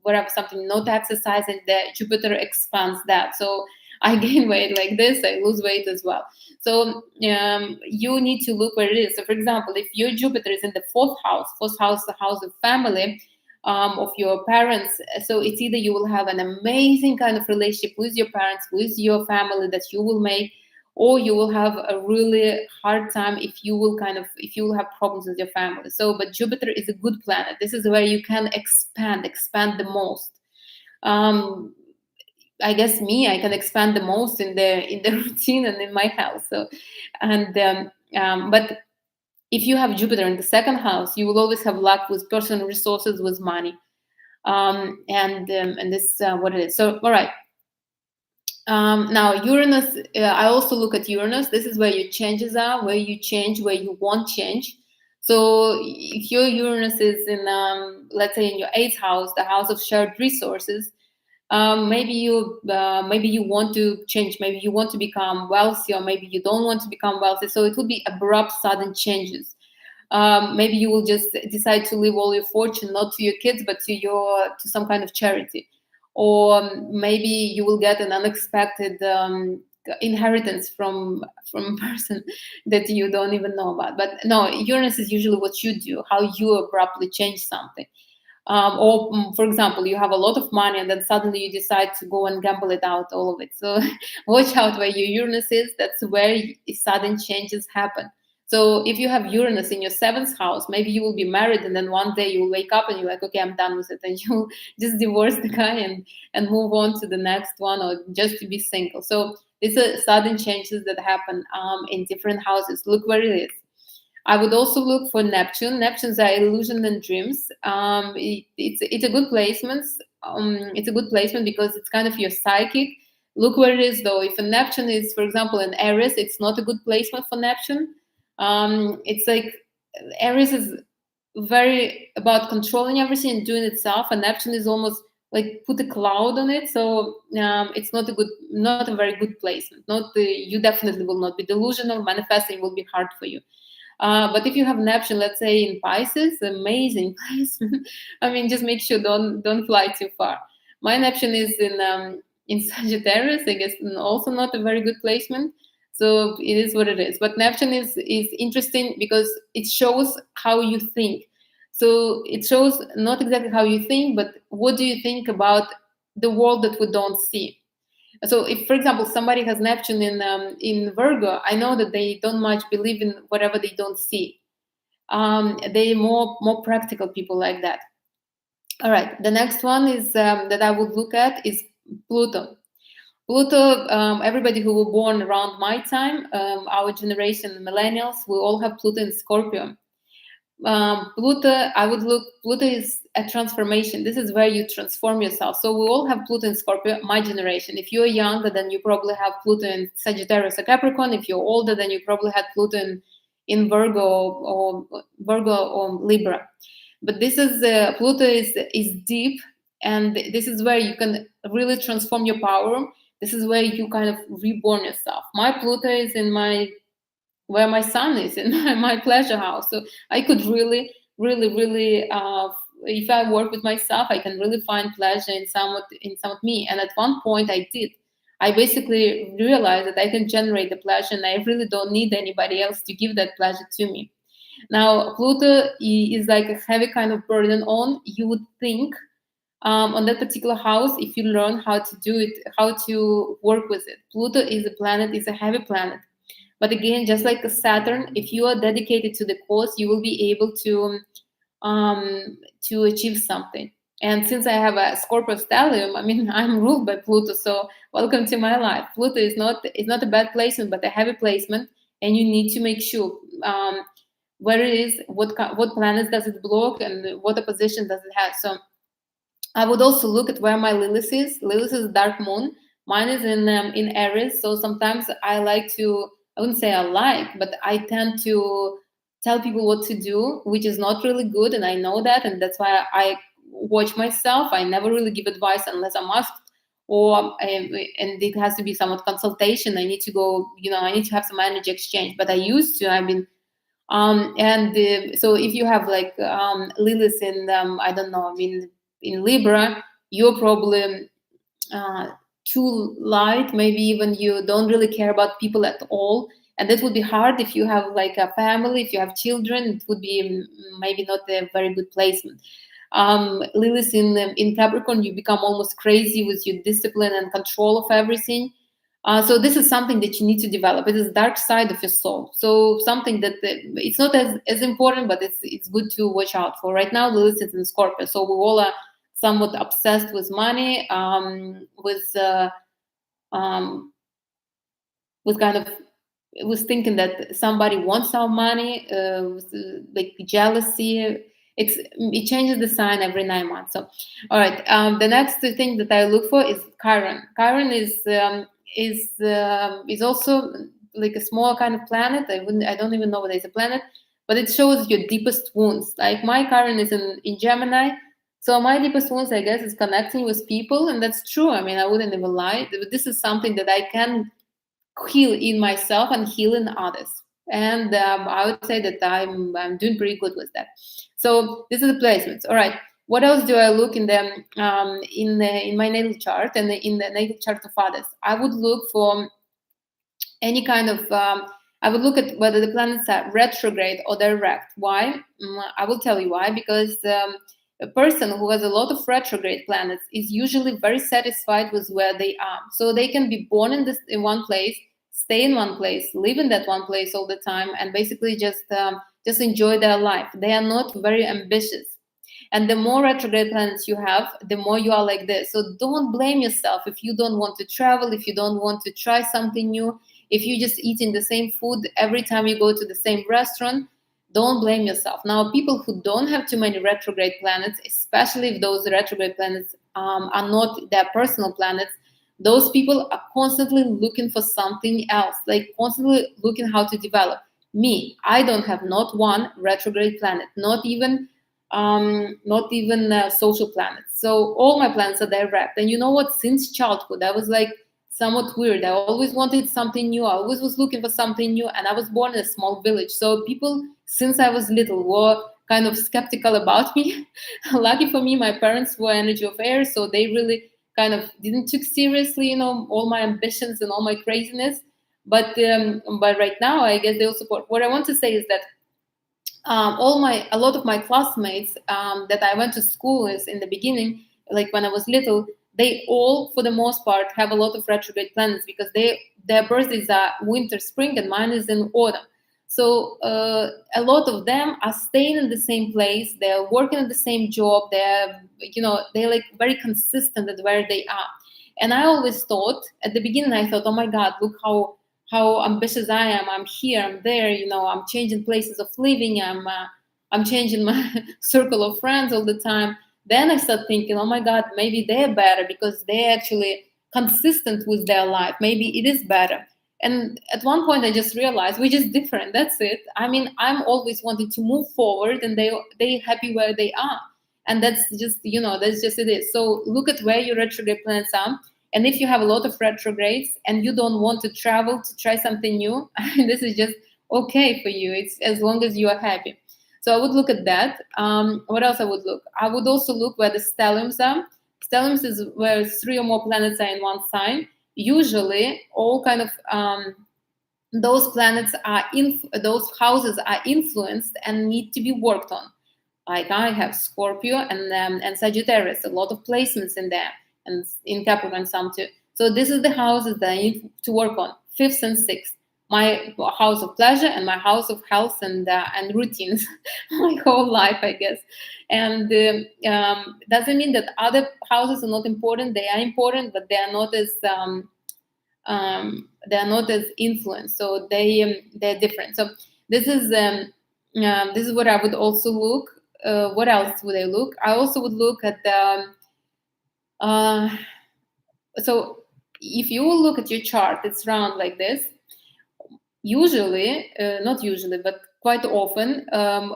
S1: whatever, something not exercising, that Jupiter expands that. So I gain weight like this, I lose weight as well. So you need to look where it is. So for example, if your Jupiter is in the fourth house, the house of family, of your parents, so it's either you will have an amazing kind of relationship with your parents, with your family that you will make, or you will have a really hard time if you will have problems with your family. So, but Jupiter is a good planet. This is where you can expand the most. I guess I can expand the most in the routine and in my health. So, but if you have Jupiter in the second house, you will always have luck with personal resources, with money, and this what it is. So, all right. Now Uranus, I also look at Uranus. This is where your changes are, where you change, where you want change. So if your Uranus is in, let's say, in your eighth house, the house of shared resources, maybe you want to change, maybe you want to become wealthy, or maybe you don't want to become wealthy. So it will be abrupt, sudden changes. Maybe you will just decide to leave all your fortune not to your kids but to some kind of charity, or maybe you will get an unexpected inheritance from a person that you don't even know about. But no, Uranus is usually what you do, how you abruptly change something. Or for example, you have a lot of money and then suddenly you decide to go and gamble it out, all of it. So watch out where your Uranus is. That's where sudden changes happen. So if you have Uranus in your 7th house, maybe you will be married, and then one day you will wake up and you're like, okay, I'm done with it, and you just divorce the guy and move on to the next one, or just to be single. So these are sudden changes that happen in different houses. Look where it is. I would also look for Neptune. Neptune's are illusion and dreams. It's a good placement. It's a good placement because it's kind of your psychic. Look where it is, though. If a Neptune is, for example, in Aries, it's not a good placement for Neptune. It's like Aries is very about controlling everything and doing itself, and Neptune is almost like put a cloud on it. So it's not a very good placement. You definitely will not be delusional. Manifesting will be hard for you. But if you have Neptune, let's say in Pisces, amazing placement. I mean, just make sure don't fly too far. My Neptune is in Sagittarius, I guess, and also not a very good placement. So it is what it is. But Neptune is interesting because it shows how you think. So it shows not exactly how you think, but what do you think about the world that we don't see. So if, for example, somebody has Neptune in Virgo, I know that they don't much believe in whatever they don't see. They're more practical people like that. All right, the next one is that I would look at is Pluto. Pluto, everybody who were born around my time, our generation, millennials, we all have Pluto in Scorpio. Pluto is a transformation. This is where you transform yourself. So we all have Pluto in Scorpio, my generation. If you're younger, then you probably have Pluto in Sagittarius or Capricorn. If you're older, then you probably had Pluto in Virgo or Libra. But this is Pluto is deep, and this is where you can really transform your power. This is where you kind of reborn yourself. My Pluto is in where my sun is, in my pleasure house. So I could really, if I work with myself, I can really find pleasure in some of me. And at one point I did. I basically realized that I can generate the pleasure, and I really don't need anybody else to give that pleasure to me. Now, Pluto is like a heavy kind of burden on, you would think, on that particular house, if you learn how to do it, how to work with it. Pluto is a heavy planet. But again, just like a Saturn, if you are dedicated to the cause, you will be able to achieve something. And since I have a Scorpio stellium, I mean, I'm ruled by Pluto, so welcome to my life. Pluto is not a bad placement, but a heavy placement, and you need to make sure where it is, what planets does it block, and what opposition does it have. So I would also look at where my Lilith is. Lilith is dark moon. Mine is in Aries, so sometimes I wouldn't say I like, but I tend to tell people what to do, which is not really good, and I know that, and that's why I watch myself. I never really give advice unless I'm asked, and it has to be somewhat consultation. I need to go, I need to have some energy exchange, but I used to. I've been, so if you have like Lilith in, I don't know, I mean, in Libra, you're probably too light, maybe even you don't really care about people at all, and that would be hard if you have like a family, if you have children. It would be maybe not a very good placement. Lilith in Capricorn, you become almost crazy with your discipline and control of everything. So this is something that you need to develop. It is the dark side of your soul, so something that it's not as important, but it's good to watch out for. Right now Lilith is in Scorpio, so we all are somewhat obsessed with money, with thinking that somebody wants our money, with like jealousy. It changes the sign every 9 months. So, all right. The next thing that I look for is Chiron. Chiron is also like a small kind of planet. I don't even know whether it's a planet, but it shows your deepest wounds. Like my Chiron is in Gemini. So my deepest wounds, I guess, is connecting with people, and that's true. I mean, I wouldn't even lie. This is something that I can heal in myself and heal in others, and I would say that I'm doing pretty good with that. So this is the placements. All right. What else do I look in them in my natal chart and in the natal chart of others? I would look for any kind of. I would look at whether the planets are retrograde or direct. Why? I will tell you why. Because a person who has a lot of retrograde planets is usually very satisfied with where they are. So they can be born in one place, stay in one place, live in that one place all the time, and basically just enjoy their life. They are not very ambitious. And the more retrograde planets you have, the more you are like this. So don't blame yourself if you don't want to travel, if you don't want to try something new, if you just eating the same food every time you go to the same restaurant. Don't blame yourself. Now, people who don't have too many retrograde planets, especially if those retrograde planets are not their personal planets, those people are constantly looking for something else, like constantly looking how to develop. Me, I don't have not one retrograde planet, not even social planets. So all my planets are direct. And you know what? Since childhood, I was like somewhat weird. I always wanted something new. I always was looking for something new. And I was born in a small village. So people, since I was little, were kind of skeptical about me. Lucky for me, my parents were energy of air. So they really kind of didn't take seriously, all my ambitions and all my craziness. But right now, I guess they'll support. What I want to say is that a lot of my classmates that I went to school with in the beginning, like when I was little, they all, for the most part, have a lot of retrograde planets because their birthdays are winter, spring, and mine is in autumn. So a lot of them are staying in the same place. They're working at the same job. They're like very consistent at where they are. And I always thought at the beginning, I thought, oh my God, look how ambitious I am. I'm here, I'm there, I'm changing places of living. I'm changing my circle of friends all the time. Then I start thinking, oh my God, maybe they're better because they're actually consistent with their life. Maybe it is better. And at one point I just realized we're just different. That's it. I mean, I'm always wanting to move forward and they happy where they are. And that's just it is. So look at where your retrograde planets are. And if you have a lot of retrogrades and you don't want to travel to try something new, this is just okay for you. It's as long as you are happy. So I would look at that. What else I would look? I would also look where the stelliums are. Stelliums is where 3 or more planets are in one sign. Usually, all kind of those planets are those houses are influenced and need to be worked on. Like I have Scorpio and Sagittarius, a lot of placements in there, and in Capricorn some too. So this is the houses that I need to work on, 5th and 6th. My house of pleasure and my house of health and routines, my whole life, I guess. And doesn't mean that other houses are not important. They are important, but they are not as influenced. So they're different. So this is what I would also look. What else would I look? I also would look at the. So if you look at your chart, it's round like this. Usually, not usually, but quite often,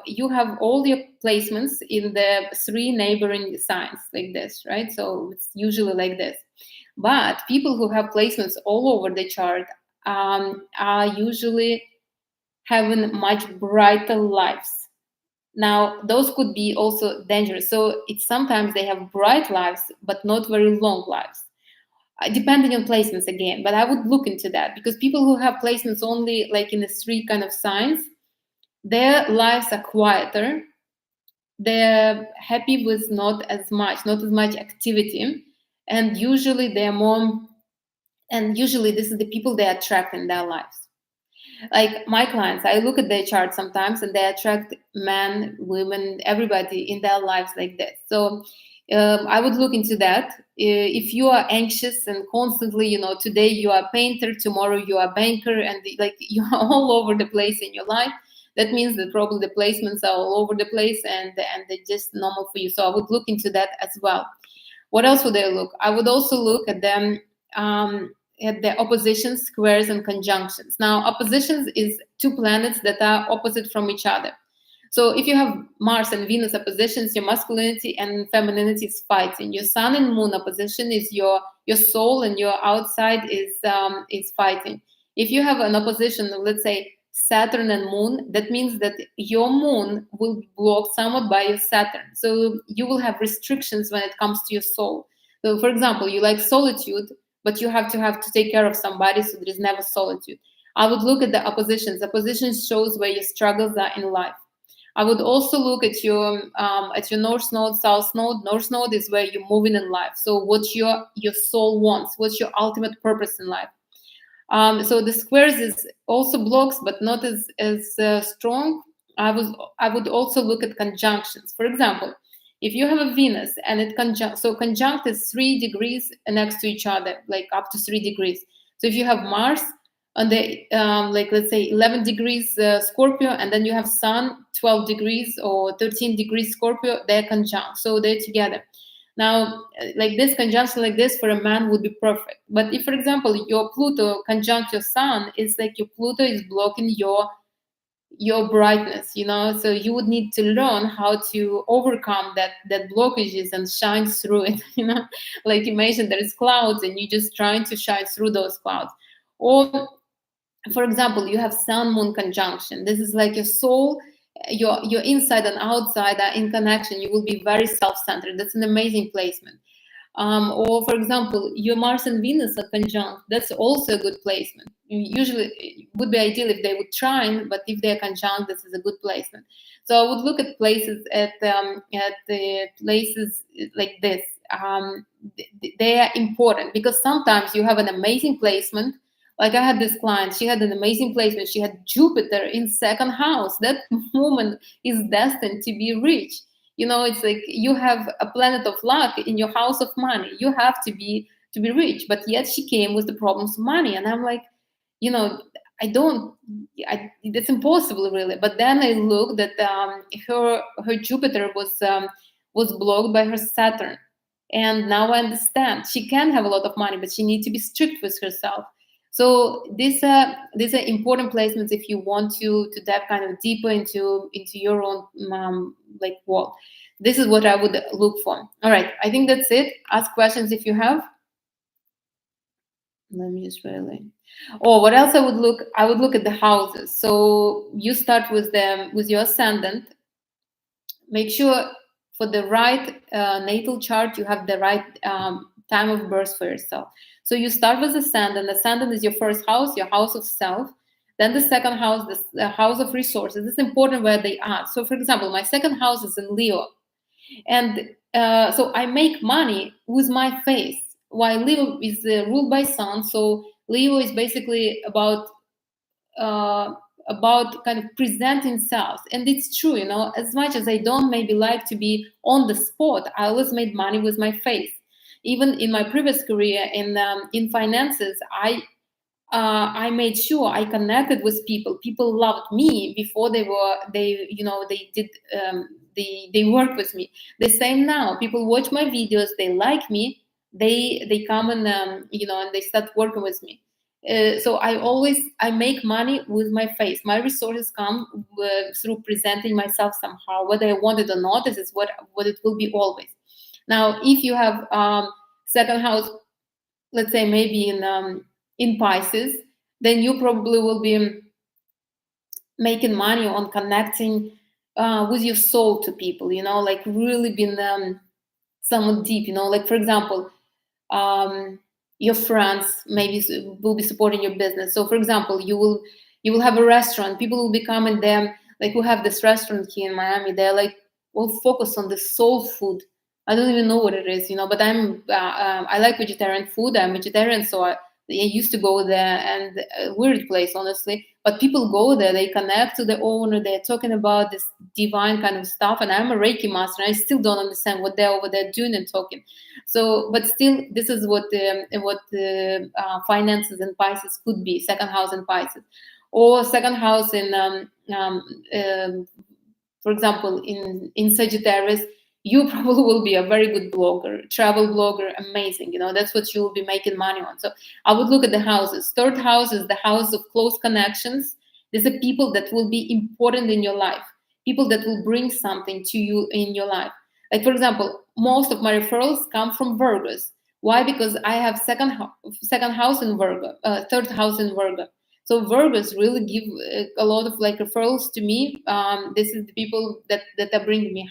S1: you have all your placements in the 3 neighboring signs like this, right? So it's usually like this. But people who have placements all over the chart are usually having much brighter lives. Now, those could be also dangerous. So it's sometimes they have bright lives, but not very long lives. Depending on placements again, but I would look into that because people who have placements only like in the 3 kind of signs, their lives are quieter. They're happy with not as much activity, and usually they're more. And usually this is the people they attract in their lives. Like my clients, I look at their chart sometimes, and they attract men, women, everybody in their lives like this. So I would look into that. If you are anxious and constantly, today you are a painter, tomorrow you are a banker, and like you are all over the place in your life, that means that probably the placements are all over the place and they're just normal for you. So I would look into that as well. What else would I look? I would also look at them at the oppositions, squares, and conjunctions. Now, oppositions is 2 planets that are opposite from each other. So if you have Mars and Venus oppositions, your masculinity and femininity is fighting. Your Sun and Moon opposition is your soul, and your outside is fighting. If you have an opposition, let's say Saturn and Moon, that means that your Moon will be blocked somewhat by your Saturn. So you will have restrictions when it comes to your soul. So, for example, you like solitude, but you have to take care of somebody, so there is never solitude. I would look at the oppositions. Oppositions shows where your struggles are in life. I would also look at your North Node, South Node. North Node is where you're moving in life. So what your soul wants, what's your ultimate purpose in life. So the squares is also blocks, but not as strong. I would also look at conjunctions. For example, if you have a Venus and it conjunct is 3 degrees next to each other, like up to 3 degrees. So if you have Mars on the like let's say 11 degrees Scorpio, and then you have Sun 12 degrees or 13 degrees Scorpio, they're conjunct, so they're together. Now, like this conjunction like this for a man would be perfect. But if, for example, your Pluto conjunct your Sun, it's like your Pluto is blocking your brightness, you know. So you would need to learn how to overcome that blockages and shine through it, you know. Like imagine there is clouds and you're just trying to shine through those clouds. Or for example, you have Sun Moon conjunction. This is like your soul, your inside and outside are in connection. You will be very self-centered. That's an amazing placement. Or for example, your Mars and Venus are conjunct. That's also a good placement. Usually it would be ideal if they would trine, but if they're conjunct, this is a good placement. So I would look at places at the places like this. They are important because sometimes you have an amazing placement. Like I had this client, she had an amazing placement. She had Jupiter in second house. That woman is destined to be rich. You know, it's like you have a planet of luck in your house of money. You have to be rich, but yet she came with the problems of money. And I'm like, you know, that's impossible really. But then I looked that her Jupiter was blocked by her Saturn. And now I understand she can have a lot of money, but she needs to be strict with herself. So these are important placements if you want to dive kind of deeper into your own like world. This is what I would look for. All right, I think that's it. Ask questions if you have. Let me just really. Oh, what else I would look? I would look at the houses. So you start with your ascendant. Make sure for the right natal chart you have the right time of birth for yourself. So you start with ascendant. Ascendant is your first house, your house of self. Then the second house, the house of resources. It's important where they are. So for example, my second house is in Leo. And so I make money with my face, while Leo is ruled by Sun. So Leo is basically about kind of presenting self. And it's true, you know, as much as I don't maybe like to be on the spot, I always made money with my face. Even in my previous career in finances, I made sure I connected with people. People loved me before they did they work with me. The same now. People watch my videos, they like me, they come and and they start working with me. So I make money with my face. My resources come through presenting myself somehow, whether I want it or not. This is what it will be always. Now, if you have second house, let's say maybe in Pisces, then you probably will be making money on connecting with your soul to people. You know, like really being somewhat deep. You know, like for example, your friends maybe will be supporting your business. So, for example, you will have a restaurant. People will be coming there. Like we have this restaurant here in Miami. They're like, we'll focus on the soul food. I don't even know what it is, you know. But I like vegetarian food. I'm vegetarian, so I used to go there, and a weird place, honestly. But people go there, they connect to the owner, they're talking about this divine kind of stuff. And I'm a Reiki master, and I still don't understand what they're over there doing and talking. So, but still, this is what finances in Pisces could be. Second house in Pisces, or second house in, for example, in Sagittarius. You probably will be a very good blogger, travel blogger, amazing. You know, that's what you will be making money on. So I would look at the houses. Third house is the house of close connections. These are people that will be important in your life, people that will bring something to you in your life. Like, for example, most of my referrals come from Virgos. Why? Because I have second house in Virgo, third house in Virgo. So Virgos really give a lot of like referrals to me. This is the people that are bringing me.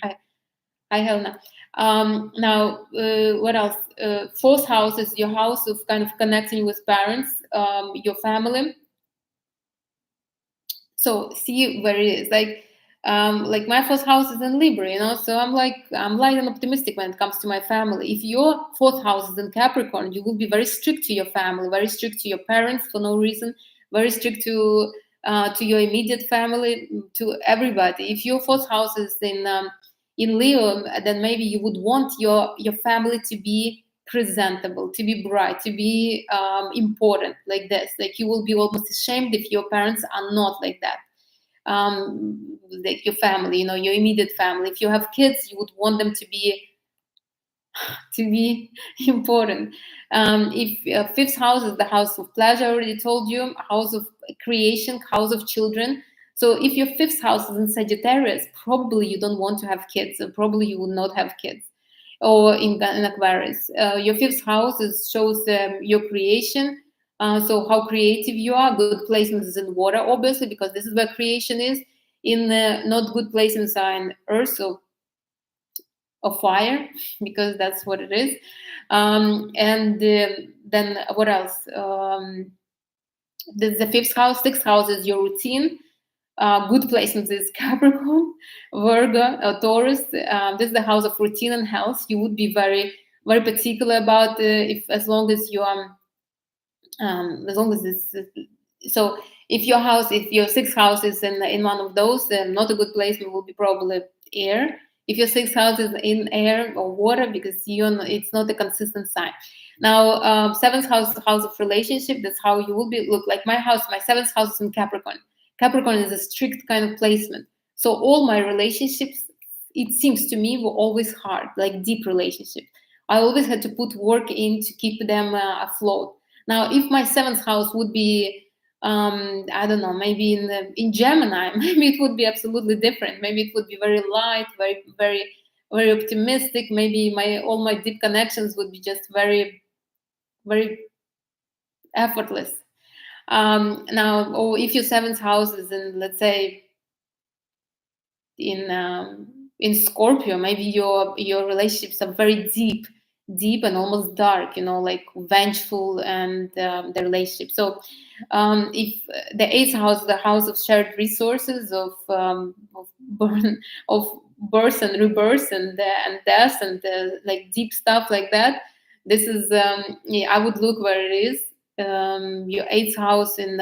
S1: Hi, Helena. Now, what else? Fourth house is your house of kind of connecting with parents, your family. So see where it is. Like Like my fourth house is in Libra, you know, so I'm light and optimistic when it comes to my family. If your fourth house is in Capricorn, you will be very strict to your family, very strict to your parents for no reason, very strict to your immediate family, to everybody. If your fourth house is in Leo, then maybe you would want your family to be presentable, to be bright, to be important, like this. Like you will be almost ashamed if your parents are not like that. Like your family, you know, your immediate family. If you have kids, you would want them to be important. If fifth house is the house of pleasure, I already told you, house of creation, house of children. So if your fifth house is in Sagittarius, probably you don't want to have kids, or probably you will not have kids. Or in Aquarius, your fifth house shows your creation. So how creative you are. Good placements is in water, obviously, because this is where creation is. In not good placements are in earth, so of fire, because that's what it is. And then what else? The fifth house, sixth house is your routine. Good placements is Capricorn, Virgo, Taurus. This is the house of routine and health. You would be very, very particular about if as long as you are, as long as it's so. If your sixth house is in one of those, then not a good placement will be probably air. If your sixth house is in air or water, because it's not a consistent sign. Now, seventh house of relationship. That's how you will be look like. My seventh house is in Capricorn. Capricorn is a strict kind of placement. So all my relationships, it seems to me, were always hard, like deep relationships. I always had to put work in to keep them afloat. Now, if my seventh house would be, I don't know, maybe in Gemini, maybe it would be absolutely different. Maybe it would be very light, very, very, very optimistic. Maybe all my deep connections would be just very, very effortless. Now, or if your seventh house is in, let's say, in Scorpio, maybe your relationships are very deep and almost dark, you know, like vengeful, and the relationship. So if the eighth house, the house of shared resources, of burn, of birth and rebirth, and death, and like deep stuff like that. This is yeah, I would look where it is. Your eighth house in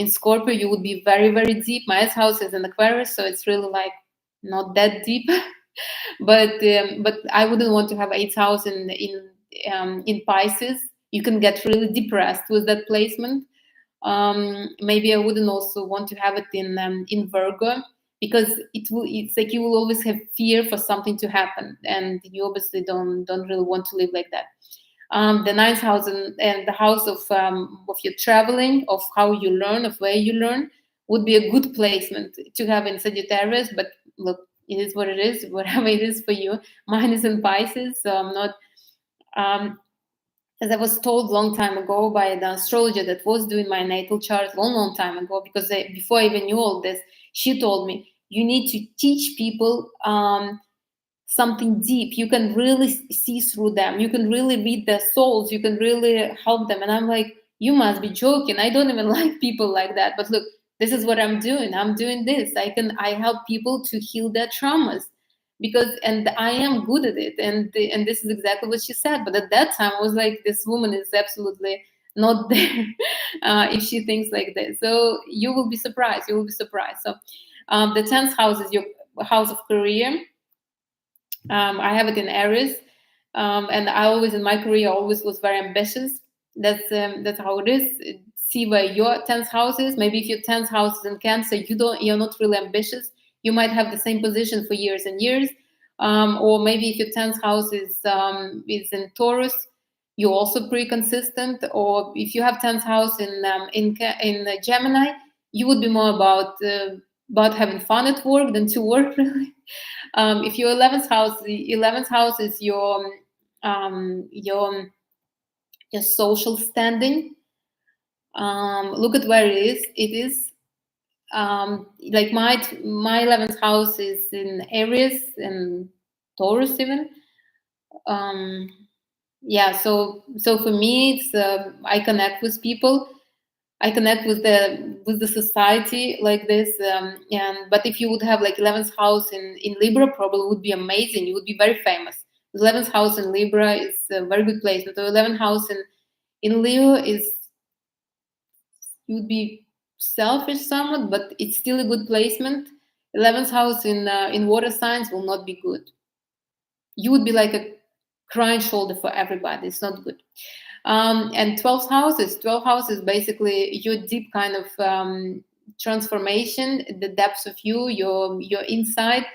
S1: Scorpio, you would be very, very deep. My house is in Aquarius, so it's really like not that deep. But I wouldn't want to have eighth house in Pisces. You can get really depressed with that placement. Maybe I wouldn't also want to have it in Virgo, because it's like you will always have fear for something to happen, and you obviously don't really want to live like that. The ninth house and the house of your traveling, of how you learn, of where you learn, would be a good placement to have in Sagittarius. But look, it is what it is, whatever it is for you. Mine is in Pisces, so I'm not. As I was told long time ago by the astrologer that was doing my natal chart long time ago, because before I even knew all this, she told me you need to teach people something deep. You can really see through them. You can really read their souls. You can really help them. And I'm like, you must be joking. I don't even like people like that. But look, this is what I'm doing. I'm doing this. I help people to heal their traumas, and I am good at it. And this is exactly what she said. But at that time, I was like, this woman is absolutely not there if she thinks like this. So you will be surprised. You will be surprised. So the 10th house is your house of career. I have it in Aries, and I always in my career always was very ambitious. That's how it is. See where your 10th house is. Maybe if your 10th house is in Cancer, you're not really ambitious. You might have the same position for years and years, or maybe if your 10th house is in Taurus, you're also pretty consistent. Or if you have 10th house in Gemini, you would be more about having fun at work than to work really. If your 11th house, the 11th house is your social standing. Look at where it is. It is like my 11th house is in Aries and Taurus even. Yeah, so for me, it's I connect with people. I connect with the society like this. And but if you would have like 11th house in Libra, probably would be amazing. You would be very famous. 11th house in Libra is a very good placement. The 11th house in Leo is, you would be selfish somewhat, but it's still a good placement. 11th house in water signs will not be good. You would be like a crying shoulder for everybody. It's not good. And 12th house is basically your deep kind of transformation, the depths of your inside.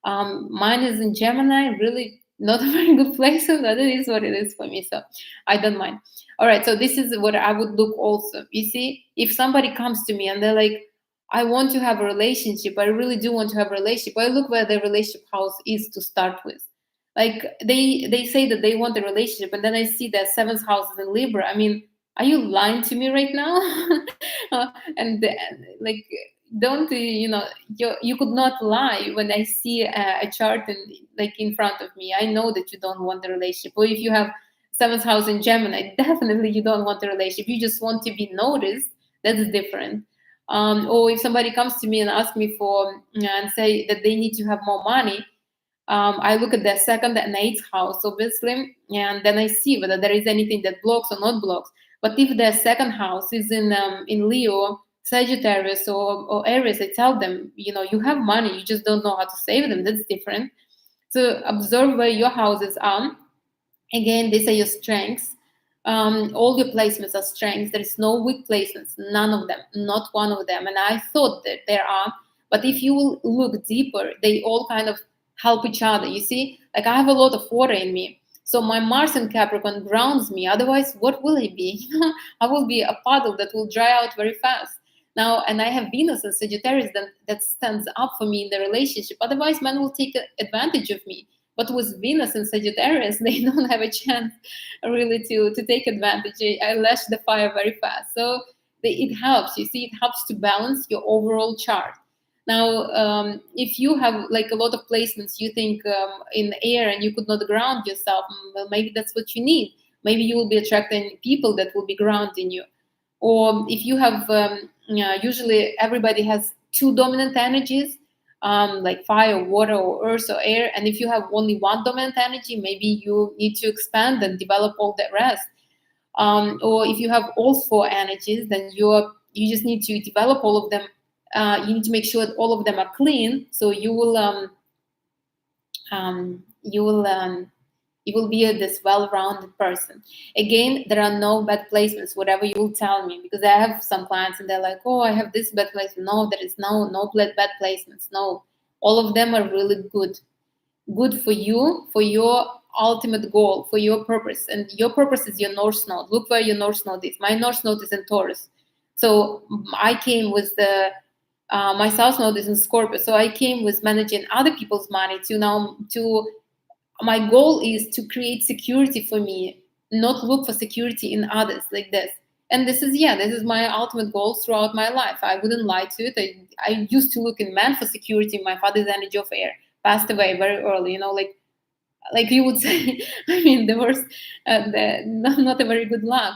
S1: Mine is in Gemini, really not a very good place, but it is what it is for me, so I don't mind. All right, so this is what I would look also. You see, if somebody comes to me and they're like, I want to have a relationship, I really do want to have a relationship, I look where the relationship house is to start with. Like they say that they want a relationship, and then I see that seventh house is in Libra. I mean, are you lying to me right now? And like, don't you could not lie when I see a chart like in front of me. I know that you don't want a relationship. Or if you have seventh house in Gemini, definitely you don't want a relationship. You just want to be noticed. That's different. Or if somebody comes to me and asks me for and say that they need to have more money, I look at the second and eighth house, obviously, and then I see whether there is anything that blocks or not blocks. But if the second house is in Leo, Sagittarius, or Aries, I tell them, you have money, you just don't know how to save them. That's different. So observe where your houses are. Again, these are your strengths. All your placements are strengths. There is no weak placements, none of them, not one of them. And I thought that there are, but if you will look deeper, they all kind of help each other. You see, like I have a lot of water in me. So my Mars in Capricorn grounds me. Otherwise, what will I be? I will be a puddle that will dry out very fast. Now, and I have Venus and Sagittarius that stands up for me in the relationship. Otherwise, men will take advantage of me. But with Venus and Sagittarius, they don't have a chance really to take advantage. I lash the fire very fast. So it helps. You see, it helps to balance your overall chart. Now, if you have like a lot of placements, you think in air and you could not ground yourself, well, maybe that's what you need. Maybe you will be attracting people that will be grounding you. Or if you have, usually everybody has two dominant energies, like fire, water, or earth, or air. And if you have only one dominant energy, maybe you need to expand and develop all the rest. Or if you have all four energies, then you just need to develop all of them. You need to make sure that all of them are clean, so you will you will be this well-rounded person. Again, there are no bad placements, whatever you will tell me, because I have some clients and they're like, oh, I have this bad placement. No, there is no bad placements. No, all of them are really good for you, for your ultimate goal, for your purpose. And your purpose is your North Node. Look where your North Node is. My North Node is in Taurus. So I came with my South Node is in Scorpio. So I came with managing other people's money my goal is to create security for me, not look for security in others like this. And this is my ultimate goal throughout my life. I wouldn't lie to it. I used to look in men for security. My father's energy of air passed away very early, like you would say. I mean, the worst, not a very good luck.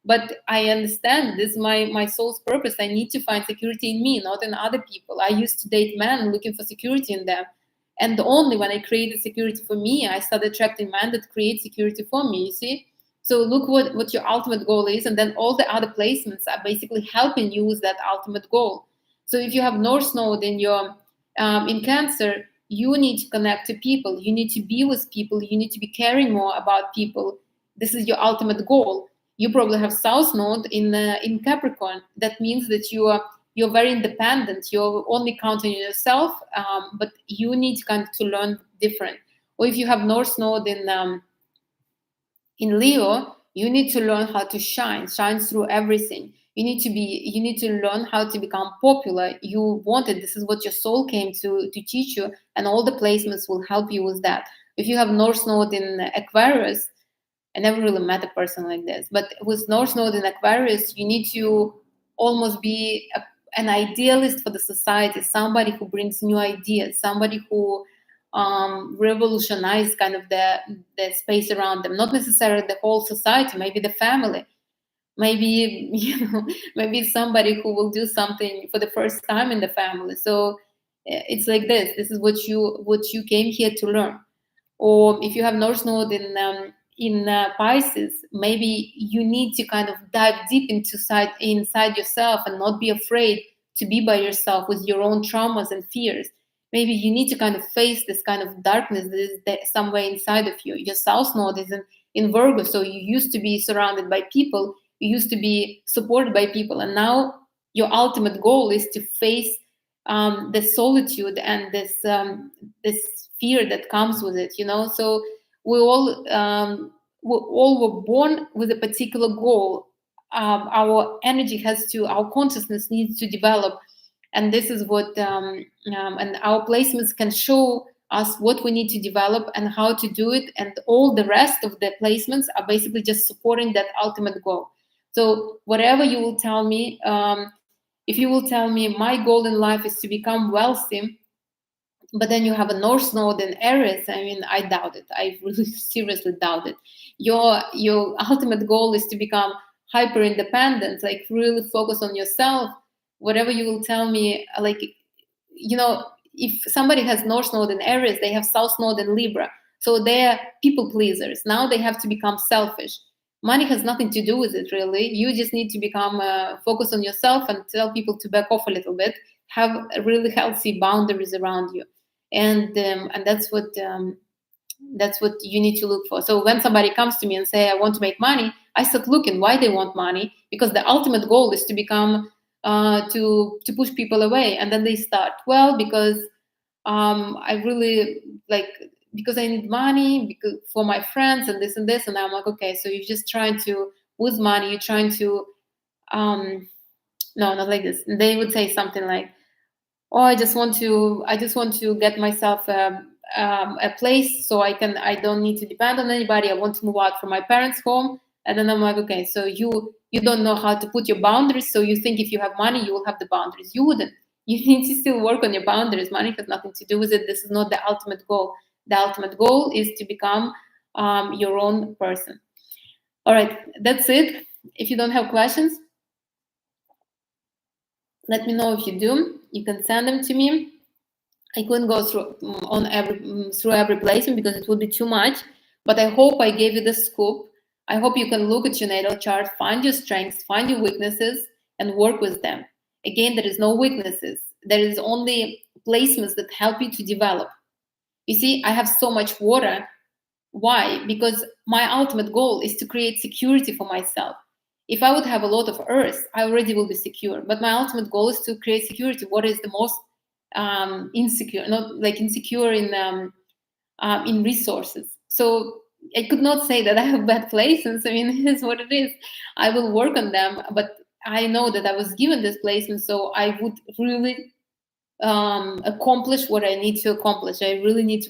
S1: But I understand this is my soul's purpose. I need to find security in me, not in other people. I used to date men looking for security in them. And only when I created security for me, I started attracting men that create security for me, you see? So look what your ultimate goal is, and then all the other placements are basically helping you with that ultimate goal. So if you have North Node in your in Cancer, you need to connect to people. You need to be with people. You need to be caring more about people. This is your ultimate goal. You probably have South Node in Capricorn. That means that you're very independent. You're only counting on yourself, but you need to learn different. Or if you have North Node in Leo, you need to learn how to shine through everything. You need to learn how to become popular. You want it. This is what your soul came to teach you, and all the placements will help you with that. If you have North Node in Aquarius, I never really met a person like this, but with North Node in Aquarius, you need to almost be an idealist for the society, somebody who brings new ideas, somebody who revolutionize kind of the space around them, not necessarily the whole society, maybe the family. maybe maybe it's somebody who will do something for the first time in the family. So it's like this is what you came here to learn. Or if you have North Node in Pisces, maybe you need to kind of dive deep inside yourself and not be afraid to be by yourself with your own traumas and fears. Maybe you need to kind of face this kind of darkness that is there somewhere inside of you. Your South Node is in Virgo, so you used to be surrounded by people, you used to be supported by people, and now your ultimate goal is to face the solitude and this fear that comes with it. So we all were born with a particular goal. Our energy our consciousness needs to develop, and this is what and our placements can show us what we need to develop and how to do it, and all the rest of the placements are basically just supporting that ultimate goal. So whatever you will tell me, if you will tell me my goal in life is to become wealthy, but then you have a North Node in Aries, I mean, I doubt it. I really seriously doubt it. Your ultimate goal is to become hyper independent, like really focus on yourself. Whatever you will tell me, like, if somebody has North Node in Aries, they have South Node in Libra. So they're people pleasers. Now they have to become selfish. Money has nothing to do with it, really. You just need to become focus on yourself and tell people to back off a little bit. Have really healthy boundaries around you, and that's what you need to look for. So when somebody comes to me and say, I want to make money, I start looking why they want money, because the ultimate goal is to become to push people away, and then they start, well, because I really like, because I need money because for my friends and this, and I'm like, okay, so you're just trying to, with money, you're trying to no, not like this. They would say something like, oh, I just want to get myself a place so I don't need to depend on anybody. I want to move out from my parents' home. And then I'm like, okay, so you don't know how to put your boundaries. So you think if you have money, you will have the boundaries. You wouldn't. You need to still work on your boundaries. Money has nothing to do with it. This is not the ultimate goal. The ultimate goal is to become your own person. All right, that's it. If you don't have questions, let me know. If you do, you can send them to me. I couldn't go through every placement because it would be too much, but I hope I gave you the scoop. I hope you can look at your natal chart, find your strengths, find your weaknesses, and work with them. Again, there is no weaknesses. There is only placements that help you to develop. You see, I have so much water. Why? Because my ultimate goal is to create security for myself. If I would have a lot of earth, I already will be secure. But my ultimate goal is to create security. What is the most insecure? Not like insecure in resources. So I could not say that I have bad placements. I mean, it is what it is. I will work on them, but I know that I was given this placement, so I would really accomplish what I need to accomplish. I really need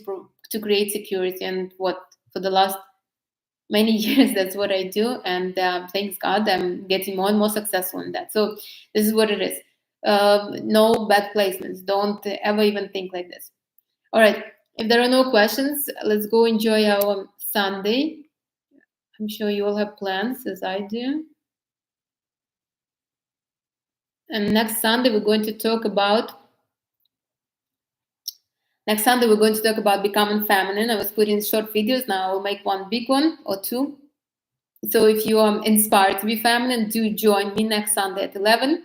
S1: to create security, and what for the last many years that's what I do, and thanks God I'm getting more and more successful in that. So this is what it is. No bad placements. Don't ever even think like this. All right, if there are no questions, let's go enjoy our Sunday. I'm sure you all have plans as I do. And next Sunday we're going to talk about becoming feminine. I was putting short videos. Now I'll make one big one or two. So if you are inspired to be feminine, do join me next Sunday at 11.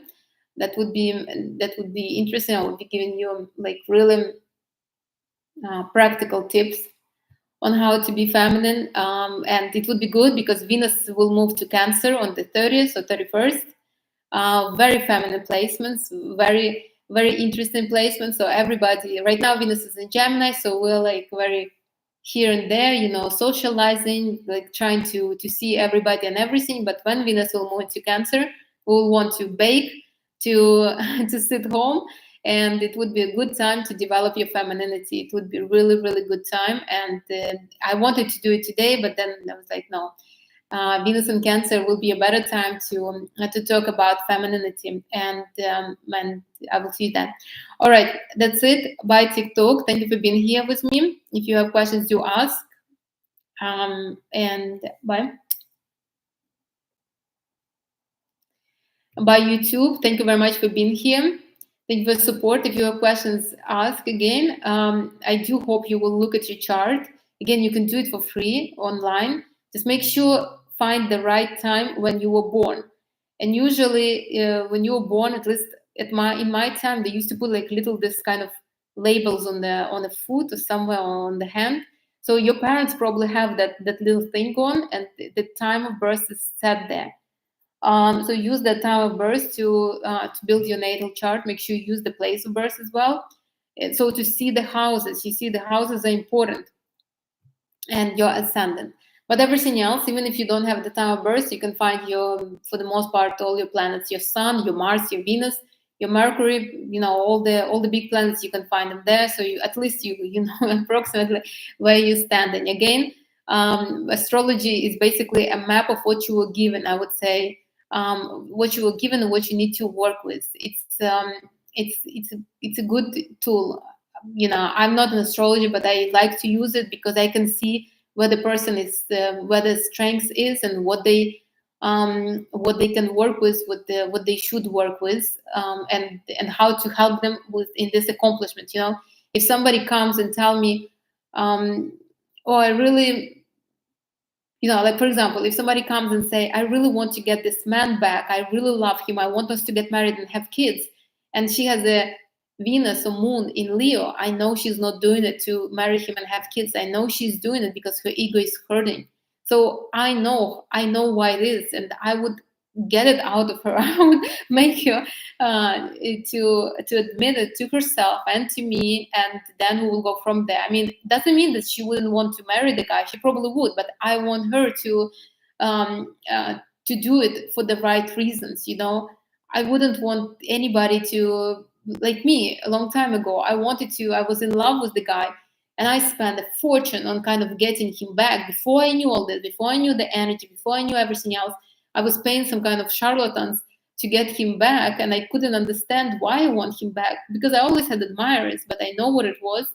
S1: That would be interesting. I will be giving you like really practical tips on how to be feminine, and it would be good because Venus will move to Cancer on the 30th or 31st. Very feminine placements, very very interesting placements. So everybody right now, Venus is in Gemini, so we're like very here and there, socializing, like trying to see everybody and everything. But when Venus will move into Cancer, we'll want to bake, to to sit home, and it would be a good time to develop your femininity. It would be a really really good time, and I wanted to do it today, but then I was like, no. Venus and Cancer will be a better time to talk about femininity, and I will see that. All right, that's it. Bye, TikTok. Thank you for being here with me. If you have questions, do ask. And bye. by YouTube. Thank you very much for being here. Thank you for support. If you have questions, ask again. I do hope you will look at your chart. Again, you can do it for free online. Just make sure find the right time when you were born. And usually, when you were born, at least in my time, they used to put like little this kind of labels on the foot or somewhere on the hand. So your parents probably have that little thing on, and the time of birth is set there. So use that time of birth to build your natal chart. Make sure you use the place of birth as well. And so to see the houses, you see the houses are important, and your ascendant. But everything else, even if you don't have the time of birth, you can find for the most part, all your planets, your Sun, your Mars, your Venus, your Mercury, all the big planets, you can find them there. So at least you know approximately where you stand. And again, astrology is basically a map of what you were given, I would say, what you were given and what you need to work with. It's a good tool. I'm not an astrologer, but I like to use it because I can see where the person is, where the strength is, and what they can work with, what they should work with, and how to help them in this accomplishment. If somebody comes and tell me, oh, I really, like for example, if somebody comes and say, I really want to get this man back, I really love him, I want us to get married and have kids, and she has a Venus or Moon in Leo, I know she's not doing it to marry him and have kids. I know she's doing it because her ego is hurting. So I know why it is, and I would get it out of her. I would make her to admit it to herself and to me, and then we will go from there. I mean, doesn't mean that she wouldn't want to marry the guy. She probably would, but I want her to do it for the right reasons. I wouldn't want anybody to, like me a long time ago. I was in love with the guy, and I spent a fortune on kind of getting him back. Before I knew all this, before I knew the energy, before I knew everything else, I was paying some kind of charlatans to get him back, and I couldn't understand why I want him back, because I always had admirers, but I know what it was.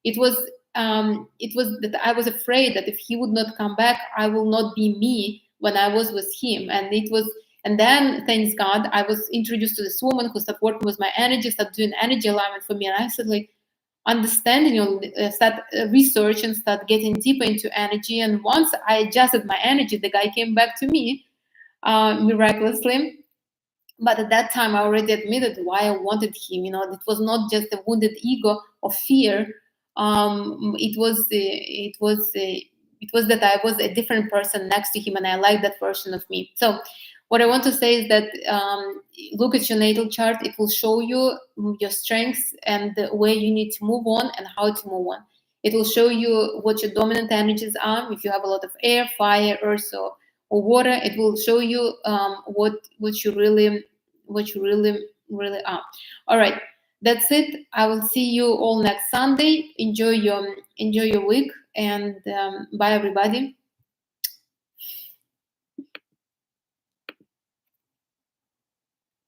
S1: It was that I was afraid that if he would not come back, I will not be me when I was with him. And then, thanks God, I was introduced to this woman who started working with my energy, started doing energy alignment for me. And I started like understanding, start research and start getting deeper into energy. And once I adjusted my energy, the guy came back to me miraculously. But at that time, I already admitted why I wanted him. It was not just a wounded ego or fear. It was that I was a different person next to him, and I liked that version of me. So what I want to say is that look at your natal chart. It will show you your strengths and where you need to move on and how to move on. It will show you what your dominant energies are. If you have a lot of air, fire, earth, or water, it will show you what you really are. All right, that's it. I will see you all next Sunday. Enjoy your week, and bye everybody.